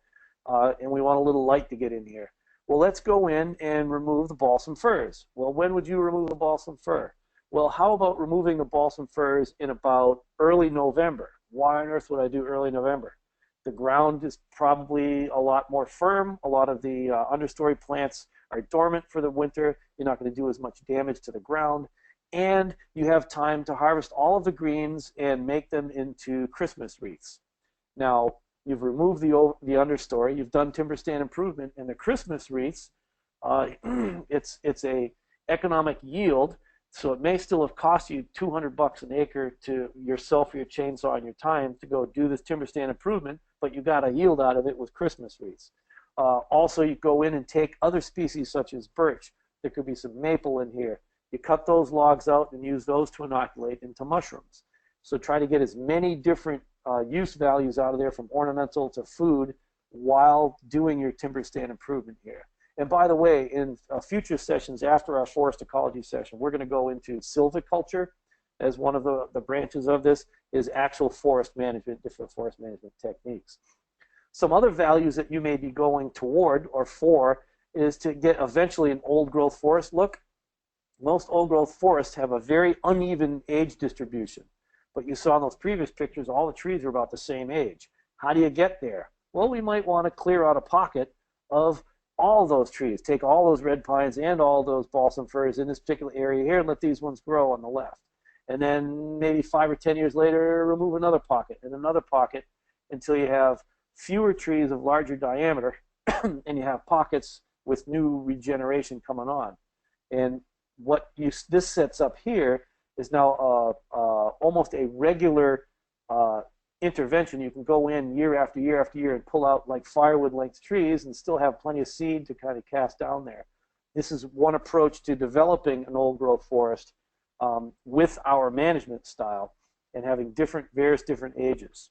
and we want a little light to get in here. Well, let's go in and remove the balsam firs. Well, when would you remove the balsam fir? Well, how about removing the balsam firs in about early November? Why on earth would I do early November? The ground is probably a lot more firm. A lot of the understory plants are dormant for the winter. You're not going to do as much damage to the ground. And you have time to harvest all of the greens and make them into Christmas wreaths. Now, you've removed the understory. You've done timber stand improvement. And the Christmas wreaths, it's a economic yield. So it may still have cost you 200 bucks an acre to yourself or your chainsaw and your time to go do this timber stand improvement, but you got a yield out of it with Christmas wreaths. Also, you go in and take other species such as birch. There could be some maple in here. You cut those logs out and use those to inoculate into mushrooms. So try to get as many different use values out of there, from ornamental to food, while doing your timber stand improvement here. And by the way, in future sessions after our forest ecology session, we're going to go into silviculture as one of the branches of this, is actual forest management, different forest management techniques. Some other values that you may be going toward or for is to get eventually an old growth forest look. Most old growth forests have a very uneven age distribution. But you saw in those previous pictures, all the trees are about the same age. How do you get there? Well, we might want to clear out a pocket of all those trees. Take all those red pines and all those balsam firs in this particular area here and let these ones grow on the left. And then maybe 5 or 10 years later, remove another pocket and another pocket until you have fewer trees of larger diameter and you have pockets with new regeneration coming on. And what this sets up here is now almost a regular intervention. You can go in year after year after year and pull out like firewood length trees and still have plenty of seed to kind of cast down there. This is one approach to developing an old growth forest with our management style and having various different ages.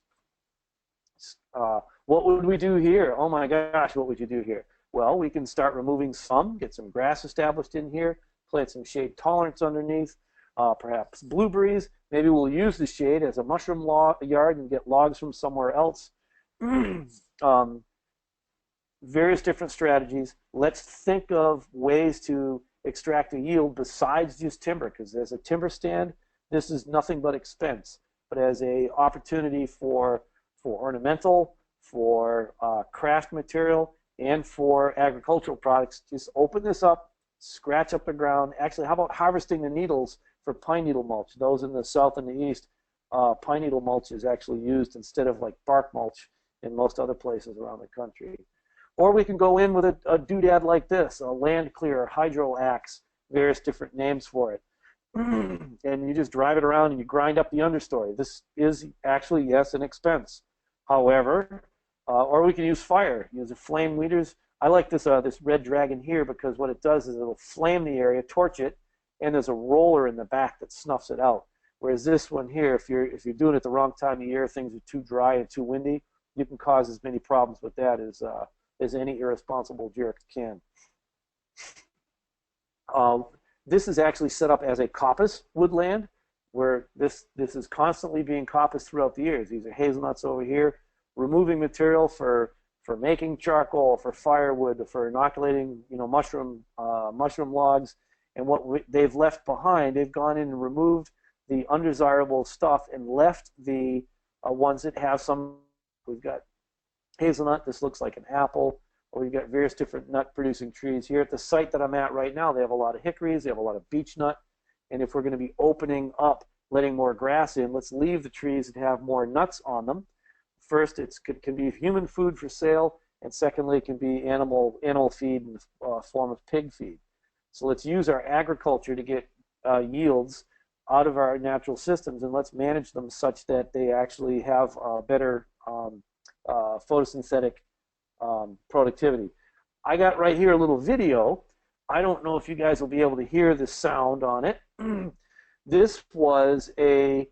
What would we do here? Oh my gosh, what would you do here? Well, we can start removing some, get some grass established in here, plant some shade tolerance underneath, perhaps blueberries. Maybe we'll use the shade as a mushroom yard and get logs from somewhere else. Various different strategies. Let's think of ways to extract a yield besides just timber, because as a timber stand, this is nothing but expense. But as an opportunity for ornamental, for craft material, and for agricultural products, just open this up, scratch up the ground. Actually, how about harvesting the needles for pine needle mulch? Those in the south and the east, pine needle mulch is actually used instead of like bark mulch in most other places around the country. Or we can go in with a doodad like this, a land clearer, hydro axe, various different names for it. And you just drive it around and you grind up the understory. This is actually, yes, an expense. However, or we can use fire, use the flame weeders. I like this this red dragon here because what it does is it'll flame the area, torch it, and there's a roller in the back that snuffs it out. Whereas this one here, if you're doing it the wrong time of year, things are too dry and too windy, you can cause as many problems with that as any irresponsible jerk can. This is actually set up as a coppice woodland. where this is constantly being coppiced throughout the years. These are hazelnuts over here, removing material for making charcoal, for firewood, for inoculating, mushroom logs, and they've left behind, they've gone in and removed the undesirable stuff and left the ones that have some. We've got hazelnut. This looks like an apple. Or we've got various different nut-producing trees. Here at the site that I'm at right now, they have a lot of hickories. They have a lot of beech nut. And if we're going to be opening up, letting more grass in, let's leave the trees that have more nuts on them. First, it can be human food for sale, and secondly, it can be animal feed in the form of pig feed. So let's use our agriculture to get yields out of our natural systems, and let's manage them such that they actually have better photosynthetic productivity. I got right here a little video. I don't know if you guys will be able to hear the sound on it. This was a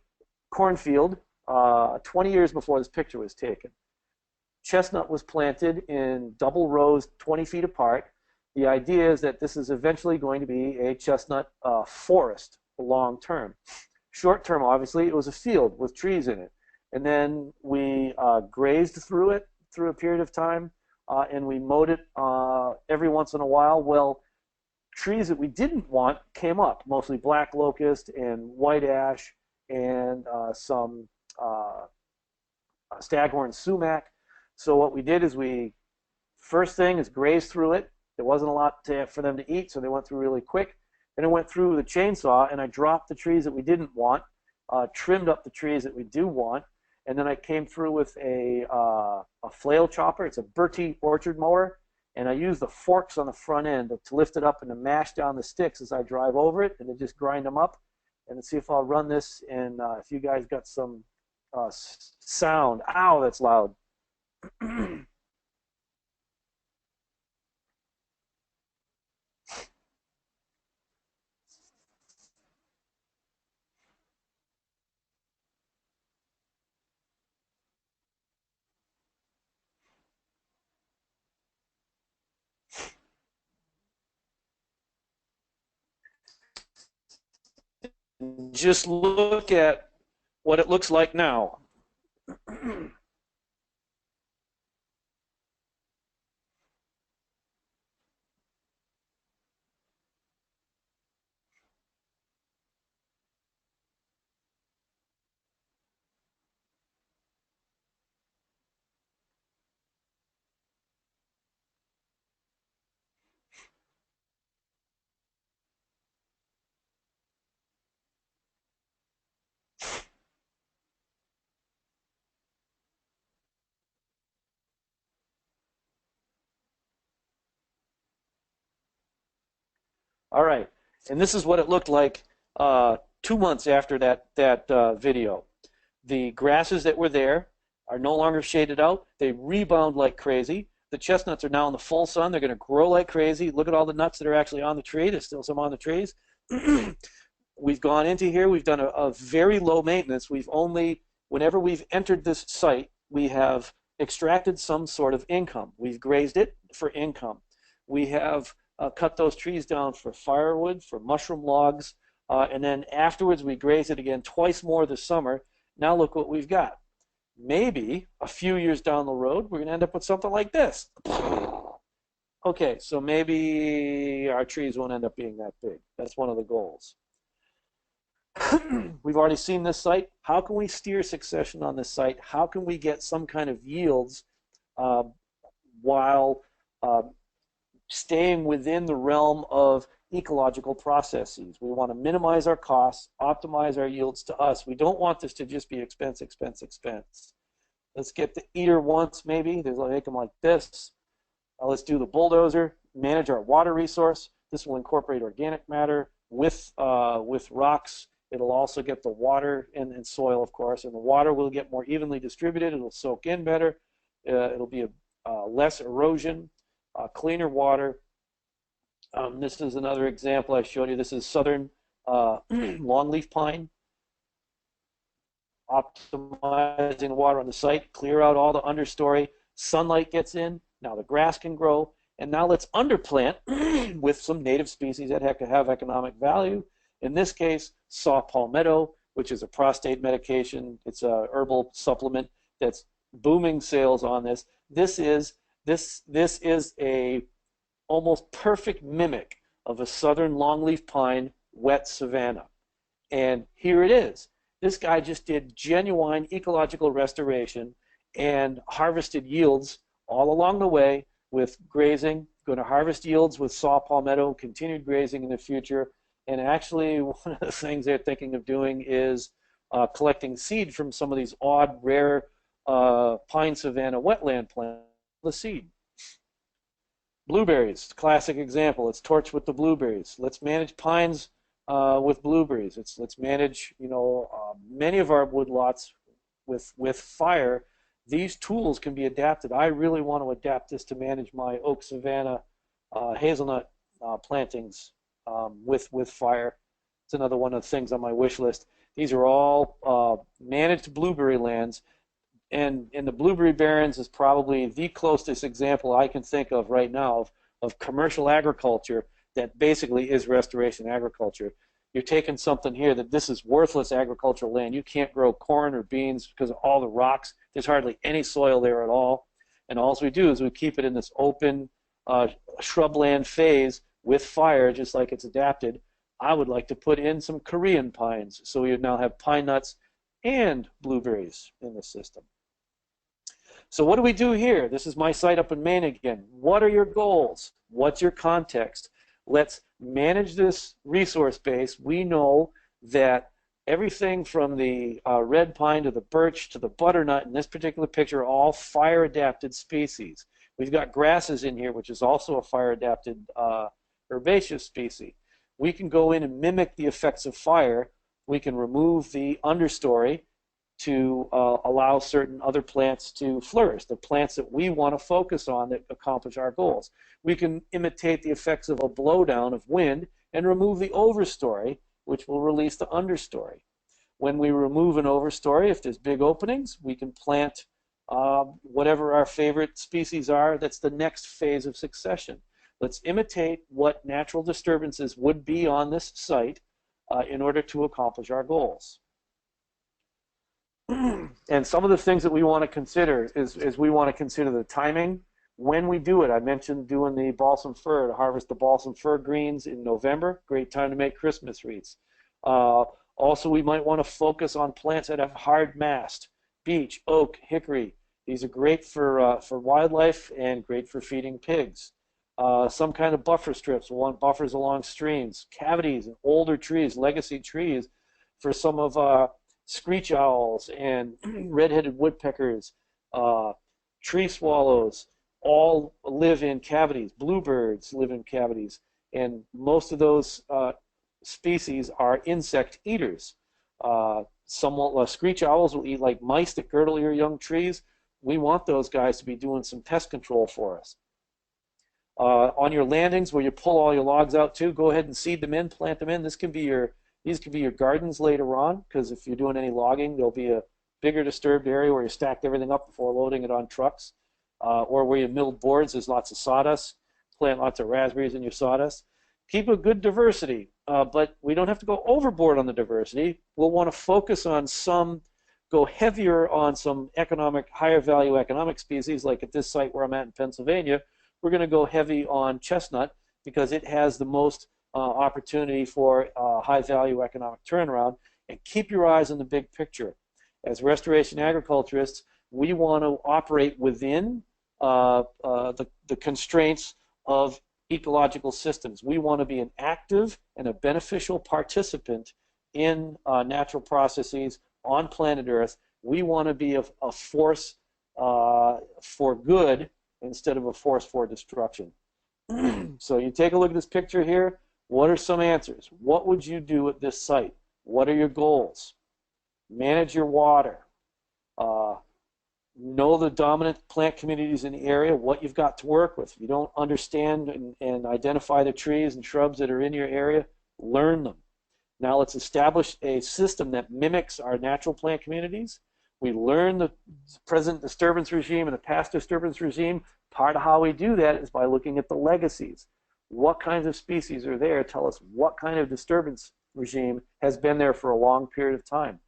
cornfield 20 years before this picture was taken. Chestnut was planted in double rows 20 feet apart. The idea is that this is eventually going to be a chestnut forest long term. Short term, obviously, it was a field with trees in it. And then we grazed through it through a period of time, and we mowed it every once in a while. Well, trees that we didn't want came up, mostly black locust and white ash and some staghorn sumac. So what we did is first thing is graze through it. There wasn't a lot for them to eat, so they went through really quick. Then I went through the chainsaw and I dropped the trees that we didn't want, trimmed up the trees that we do want, and then I came through with a flail chopper. It's a Bertie orchard mower, and I use the forks on the front end to lift it up and to mash down the sticks as I drive over it, and to just grind them up. And see if I'll run this, and if you guys got some sound. Ow, that's loud. Just look at what it looks like now. All right, and this is what it looked like 2 months after that video. The grasses that were there are no longer shaded out. They rebound like crazy. The chestnuts are now in the full sun. They're going to grow like crazy. Look at all the nuts that are actually on the tree. There's still some on the trees. We've gone into here. We've done a very low maintenance. Whenever we've entered this site, we have extracted some sort of income. We've grazed it for income. We have cut those trees down for firewood, for mushroom logs, and then afterwards we graze it again twice more this summer. Now look what we've got. Maybe a few years down the road we're going to end up with something like this. Okay, so maybe our trees won't end up being that big. That's one of the goals. We've already seen this site. How can we steer succession on this site? How can we get some kind of yields while staying within the realm of ecological processes? We want to minimize our costs, optimize our yields to us. We don't want this to just be expense, expense, expense. Let's get the eater once, maybe. I'll make them like this. Let's do the bulldozer, manage our water resource. This will incorporate organic matter with rocks. It'll also get the water and soil, of course, and the water will get more evenly distributed. It'll soak in better. It'll be less erosion, cleaner water. This is another example I showed you. This is southern longleaf pine. Optimizing the water on the site, clear out all the understory. Sunlight gets in. Now the grass can grow. And now let's underplant with some native species that have economic value. In this case, saw palmetto, which is a prostate medication. It's a herbal supplement that's booming sales on this. This is a almost perfect mimic of a southern longleaf pine wet savanna. And here it is. This guy just did genuine ecological restoration and harvested yields all along the way with grazing, going to harvest yields with saw palmetto, continued grazing in the future. And actually, one of the things they're thinking of doing is collecting seed from some of these odd, rare pine savanna wetland plants, the seed. Blueberries, classic example. Let's torch with the blueberries. Let's manage pines with blueberries. Let's manage, many of our woodlots with fire. These tools can be adapted. I really want to adapt this to manage my oak savanna hazelnut plantings with fire. It's another one of the things on my wish list. These are all managed blueberry lands, and the blueberry barrens is probably the closest example I can think of right now of commercial agriculture that basically is restoration agriculture. You're taking something here that this is worthless agricultural land. You can't grow corn or beans because of all the rocks. There's hardly any soil there at all. And all we do is we keep it in this open shrubland phase with fire, just like it's adapted. I would like to put in some Korean pines, so we would now have pine nuts and blueberries in the system. So what do we do here? This is my site up in Maine again. What are your goals? What's your context? Let's manage this resource base. We know that everything from the red pine to the birch to the butternut in this particular picture are all fire-adapted species. We've got grasses in here, which is also a fire-adapted herbaceous species. We can go in and mimic the effects of fire. We can remove the understory to allow certain other plants to flourish, the plants that we want to focus on that accomplish our goals. We can imitate the effects of a blowdown of wind and remove the overstory, which will release the understory. When we remove an overstory, if there's big openings, we can plant whatever our favorite species are. That's the next phase of succession. Let's imitate what natural disturbances would be on this site in order to accomplish our goals. And some of the things that we want to consider is we want to consider the timing when we do it. I mentioned doing the balsam fir, to harvest the balsam fir greens in November. Great time to make Christmas wreaths. Also, we might want to focus on plants that have hard mast: beech, oak, hickory. These are great for wildlife and great for feeding pigs. Some kind of buffer strips. We want buffers along streams, cavities, and older trees, legacy trees, for some of screech owls and red-headed woodpeckers, tree swallows, all live in cavities. Bluebirds live in cavities, and most of those species are insect eaters. Screech owls will eat like mice that girdle your young trees. We want those guys to be doing some pest control for us. On your landings where you pull all your logs out too, go ahead and seed them in, plant them in. These can be your gardens later on, because if you're doing any logging, there'll be a bigger disturbed area where you stacked everything up before loading it on trucks, or where you milled boards. There's lots of sawdust. Plant lots of raspberries in your sawdust. Keep a good diversity, but we don't have to go overboard on the diversity. We'll want to focus on go heavier on some higher value economic species, like at this site where I'm at in Pennsylvania. We're going to go heavy on chestnut because it has the most opportunity for high value economic turnaround. And keep your eyes on the big picture. As restoration agriculturists, we want to operate within the constraints of ecological systems. We want to be an active and a beneficial participant in natural processes on planet Earth. We want to be a force for good instead of a force for destruction. So you take a look at this picture here. What are some answers? What would you do at this site? What are your goals? Manage your water. Know the dominant plant communities in the area, what you've got to work with. If you don't understand and identify the trees and shrubs that are in your area, learn them. Now let's establish a system that mimics our natural plant communities. We learn the present disturbance regime and the past disturbance regime. Part of how we do that is by looking at the legacies. What kinds of species are there? Tell us what kind of disturbance regime has been there for a long period of time.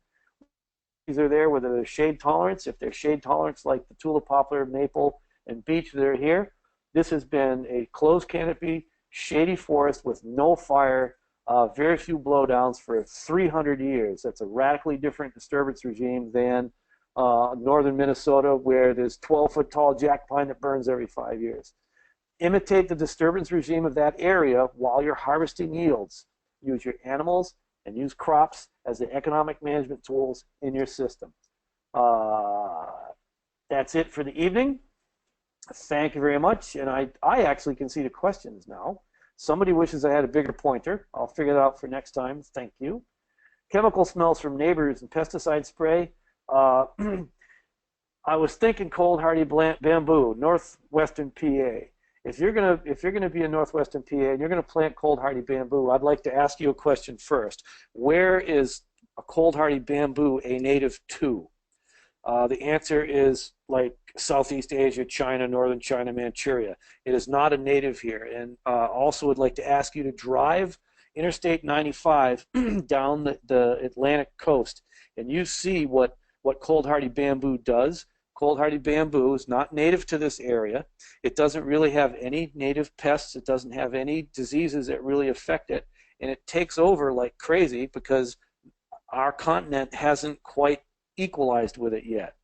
These are there whether they're shade tolerance. If they're shade tolerance like the tulip poplar, maple, and beech that are here, this has been a closed canopy, shady forest with no fire, very few blowdowns for 300 years. That's a radically different disturbance regime than northern Minnesota, where there's 12-foot tall jack pine that burns every 5 years. Imitate the disturbance regime of that area while you're harvesting yields. Use your animals and use crops as the economic management tools in your system. That's it for the evening. Thank you very much. And I actually can see the questions now. Somebody wishes I had a bigger pointer. I'll figure that out for next time. Thank you. Chemical smells from neighbors and pesticide spray. I was thinking cold hardy bamboo, northwestern PA. If you're gonna be in northwestern PA and you're gonna plant cold hardy bamboo, I'd like to ask you a question first. Where is a cold hardy bamboo a native to? The answer is like Southeast Asia, China, Northern China, Manchuria. It is not a native here. And also would like to ask you to drive Interstate 95 down the Atlantic coast, and you see what cold hardy bamboo does. Cold hardy bamboo is not native to this area. It doesn't really have any native pests. It doesn't have any diseases that really affect it. And it takes over like crazy because our continent hasn't quite equalized with it yet.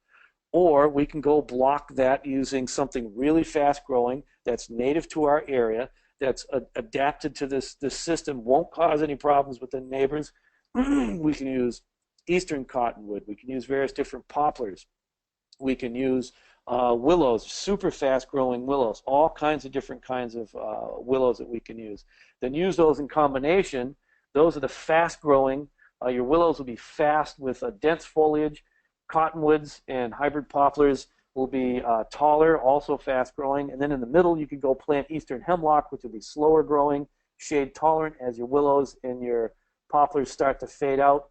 Or we can go block that using something really fast growing that's native to our area, that's adapted to this system, won't cause any problems with the neighbors. We can use eastern cottonwood. We can use various different poplars. We can use willows, super fast growing willows, all kinds of different kinds of willows that we can use. Then use those in combination. Those are the fast growing. Your willows will be fast with dense foliage. Cottonwoods and hybrid poplars will be taller, also fast growing. And then in the middle, you could go plant eastern hemlock, which will be slower growing, shade tolerant as your willows and your poplars start to fade out,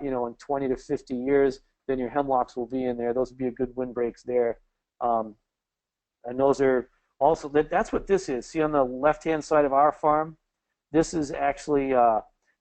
in 20 to 50 years. Then your hemlocks will be in there. Those would be a good windbreaks there. And those are also, that's what this is. See on the left-hand side of our farm, this is actually,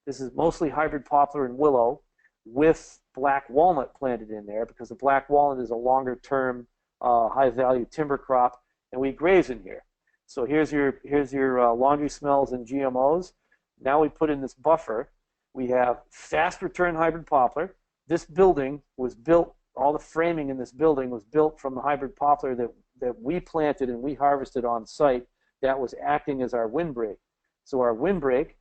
this is mostly hybrid poplar and willow with black walnut planted in there because the black walnut is a longer-term, high-value timber crop, and we graze in here. So here's your laundry smells and GMOs. Now we put in this buffer. We have fast return hybrid poplar. This building was built, all the framing in this building was built from the hybrid poplar that we planted and we harvested on site that was acting as our windbreak. So our windbreak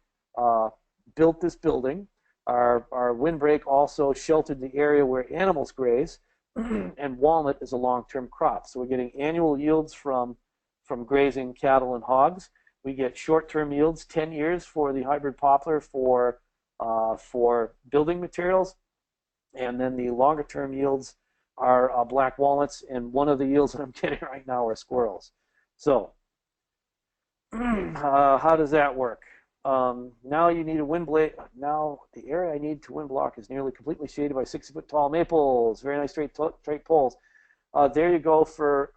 built this building. Our windbreak also sheltered the area where animals graze, and walnut is a long-term crop. So we're getting annual yields from grazing cattle and hogs. We get short-term yields, 10 years for the hybrid poplar for building materials. And then the longer-term yields are black walnuts, and one of the yields that I'm getting right now are squirrels. So how does that work? Now you need a wind blade. Now the area I need to wind block is nearly completely shaded by 60-foot tall maples. Very nice straight poles. There you go for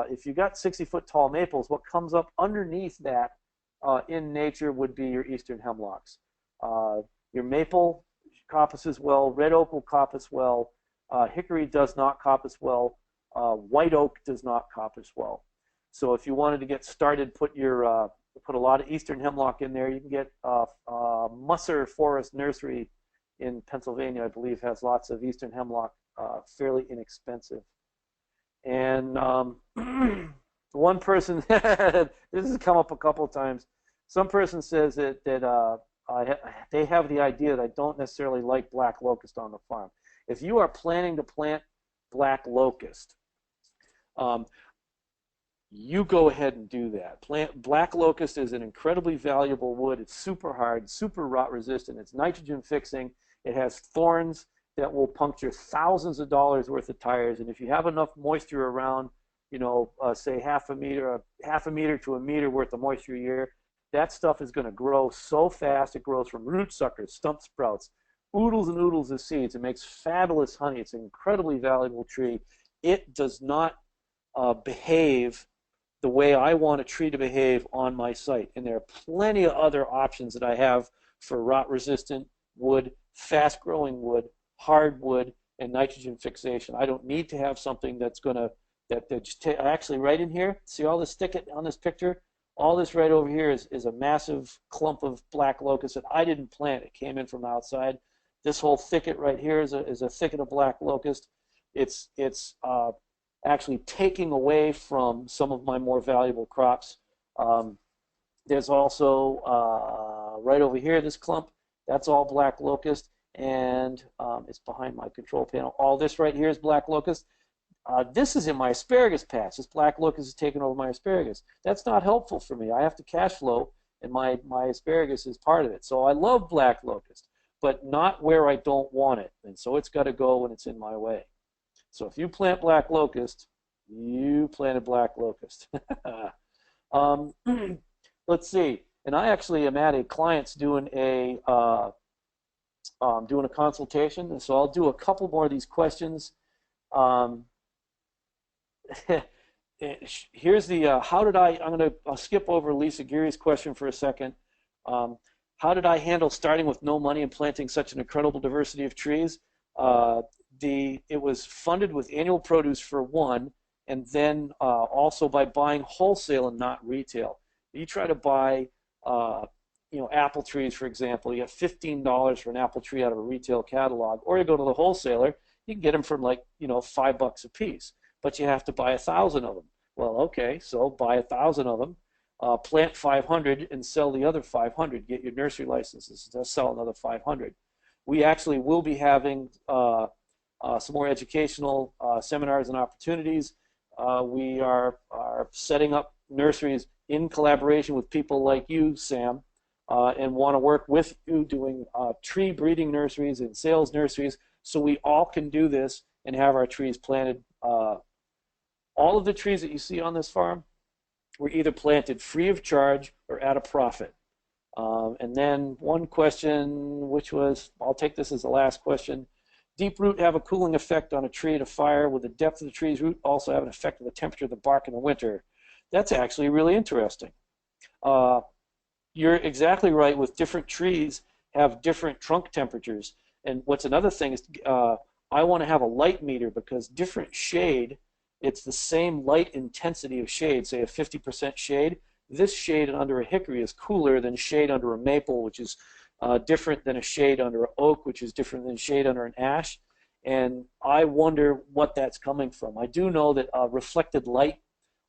if you got 60-foot tall maples, what comes up underneath that in nature would be your eastern hemlocks. Your maple coppices well, red oak will coppice well, hickory does not coppice well, white oak does not coppice well. So if you wanted to get started, put a lot of eastern hemlock in there. You can get Musser Forest Nursery in Pennsylvania, I believe, has lots of eastern hemlock, fairly inexpensive. And one person, this has come up a couple of times, some person says that they have the idea that I don't necessarily like black locust on the farm. If you are planning to plant black locust, you go ahead and do that. Black locust is an incredibly valuable wood. It's super hard, super rot resistant. It's nitrogen fixing. It has thorns that will puncture thousands of dollars worth of tires. And if you have enough moisture around, say half a meter to a meter worth of moisture a year, that stuff is going to grow so fast. It grows from root suckers, stump sprouts, oodles and oodles of seeds. It makes fabulous honey. It's an incredibly valuable tree. It does not behave the way I want a tree to behave on my site. And there are plenty of other options that I have for rot-resistant wood, fast-growing wood, hardwood, and nitrogen fixation. I don't need to have something that's going to, that just actually right in here, see all this thicket on this picture? All this right over here is a massive clump of black locust that I didn't plant. It came in from outside. This whole thicket right here is a thicket of black locust. It's actually taking away from some of my more valuable crops. There's also right over here, this clump, that's all black locust, and it's behind my control panel. All this right here is black locust. This is in my asparagus patch. This black locust is taking over my asparagus. That's not helpful for me. I have to cash flow, and my asparagus is part of it. So I love black locust, but not where I don't want it. And so it's got to go when it's in my way. So if you plant black locust, you planted black locust. Let's see. And I actually am at a client's doing a consultation, and so I'll do a couple more of these questions. Here's the how did I'm going to skip over Lisa Geary's question for a second. How did I handle starting with no money and planting such an incredible diversity of trees? It was funded with annual produce for one, and then also by buying wholesale and not retail. You try to buy apple trees, for example, you get $15 for an apple tree out of a retail catalog, or you go to the wholesaler, you can get them for like $5 a piece, but you have to buy 1,000 of them. Well, okay, so buy 1,000 of them, plant 500 and sell the other 500. Get your nursery licenses to sell another 500. We actually will be having some more educational seminars and opportunities. We are setting up nurseries in collaboration with people like you, Sam, and want to work with you doing tree breeding nurseries and sales nurseries so we all can do this and have our trees planted. All of the trees that you see on this farm were either planted free of charge or at a profit. And then one question, which was, I'll take this as the last question. Deep root have a cooling effect on a tree at a fire. Will the depth of the tree's root also have an effect on the temperature of the bark in the winter? That's actually really interesting. You're exactly right. With different trees have different trunk temperatures. And what's another thing is I want to have a light meter because different shade, it's the same light intensity of shade, say a 50% shade. This shade under a hickory is cooler than shade under a maple, which is different than a shade under an oak, which is different than shade under an ash. And I wonder what that's coming from. I do know that reflected light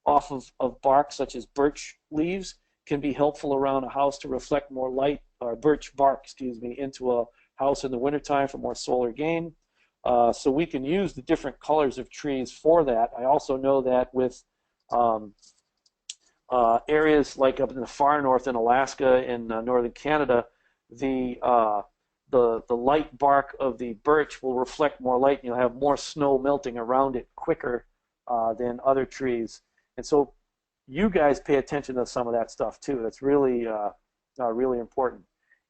off of bark, such as birch leaves, can be helpful around a house to reflect more light, or birch bark, excuse me, into a house in the wintertime for more solar gain. So we can use the different colors of trees for that. I also know that with areas like up in the far north in Alaska and northern Canada, the light bark of the birch will reflect more light, and you'll have more snow melting around it quicker than other trees. And so you guys pay attention to some of that stuff too. That's really, really important.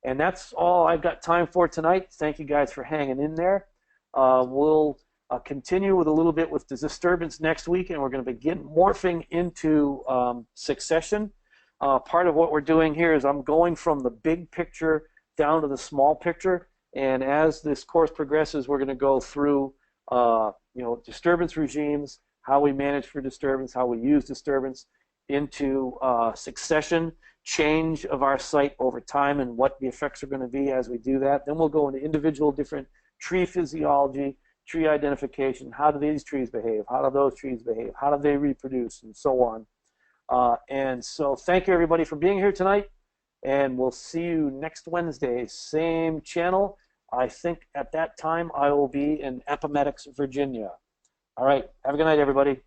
And that's all I've got time for tonight. Thank you guys for hanging in there. We'll continue with a little bit with the disturbance next week, and we're going to begin morphing into succession. Part of what we're doing here is I'm going from the big picture down to the small picture, and as this course progresses, we're going to go through disturbance regimes, how we manage for disturbance, how we use disturbance, into succession, change of our site over time, and what the effects are going to be as we do that. Then we'll go into individual different tree physiology, tree identification, how do these trees behave, how do those trees behave, how do they reproduce, and so on. And so thank you everybody for being here tonight, and we'll see you next Wednesday, same channel. I think at that time I will be in Appomattox, Virginia. All right, have a good night everybody.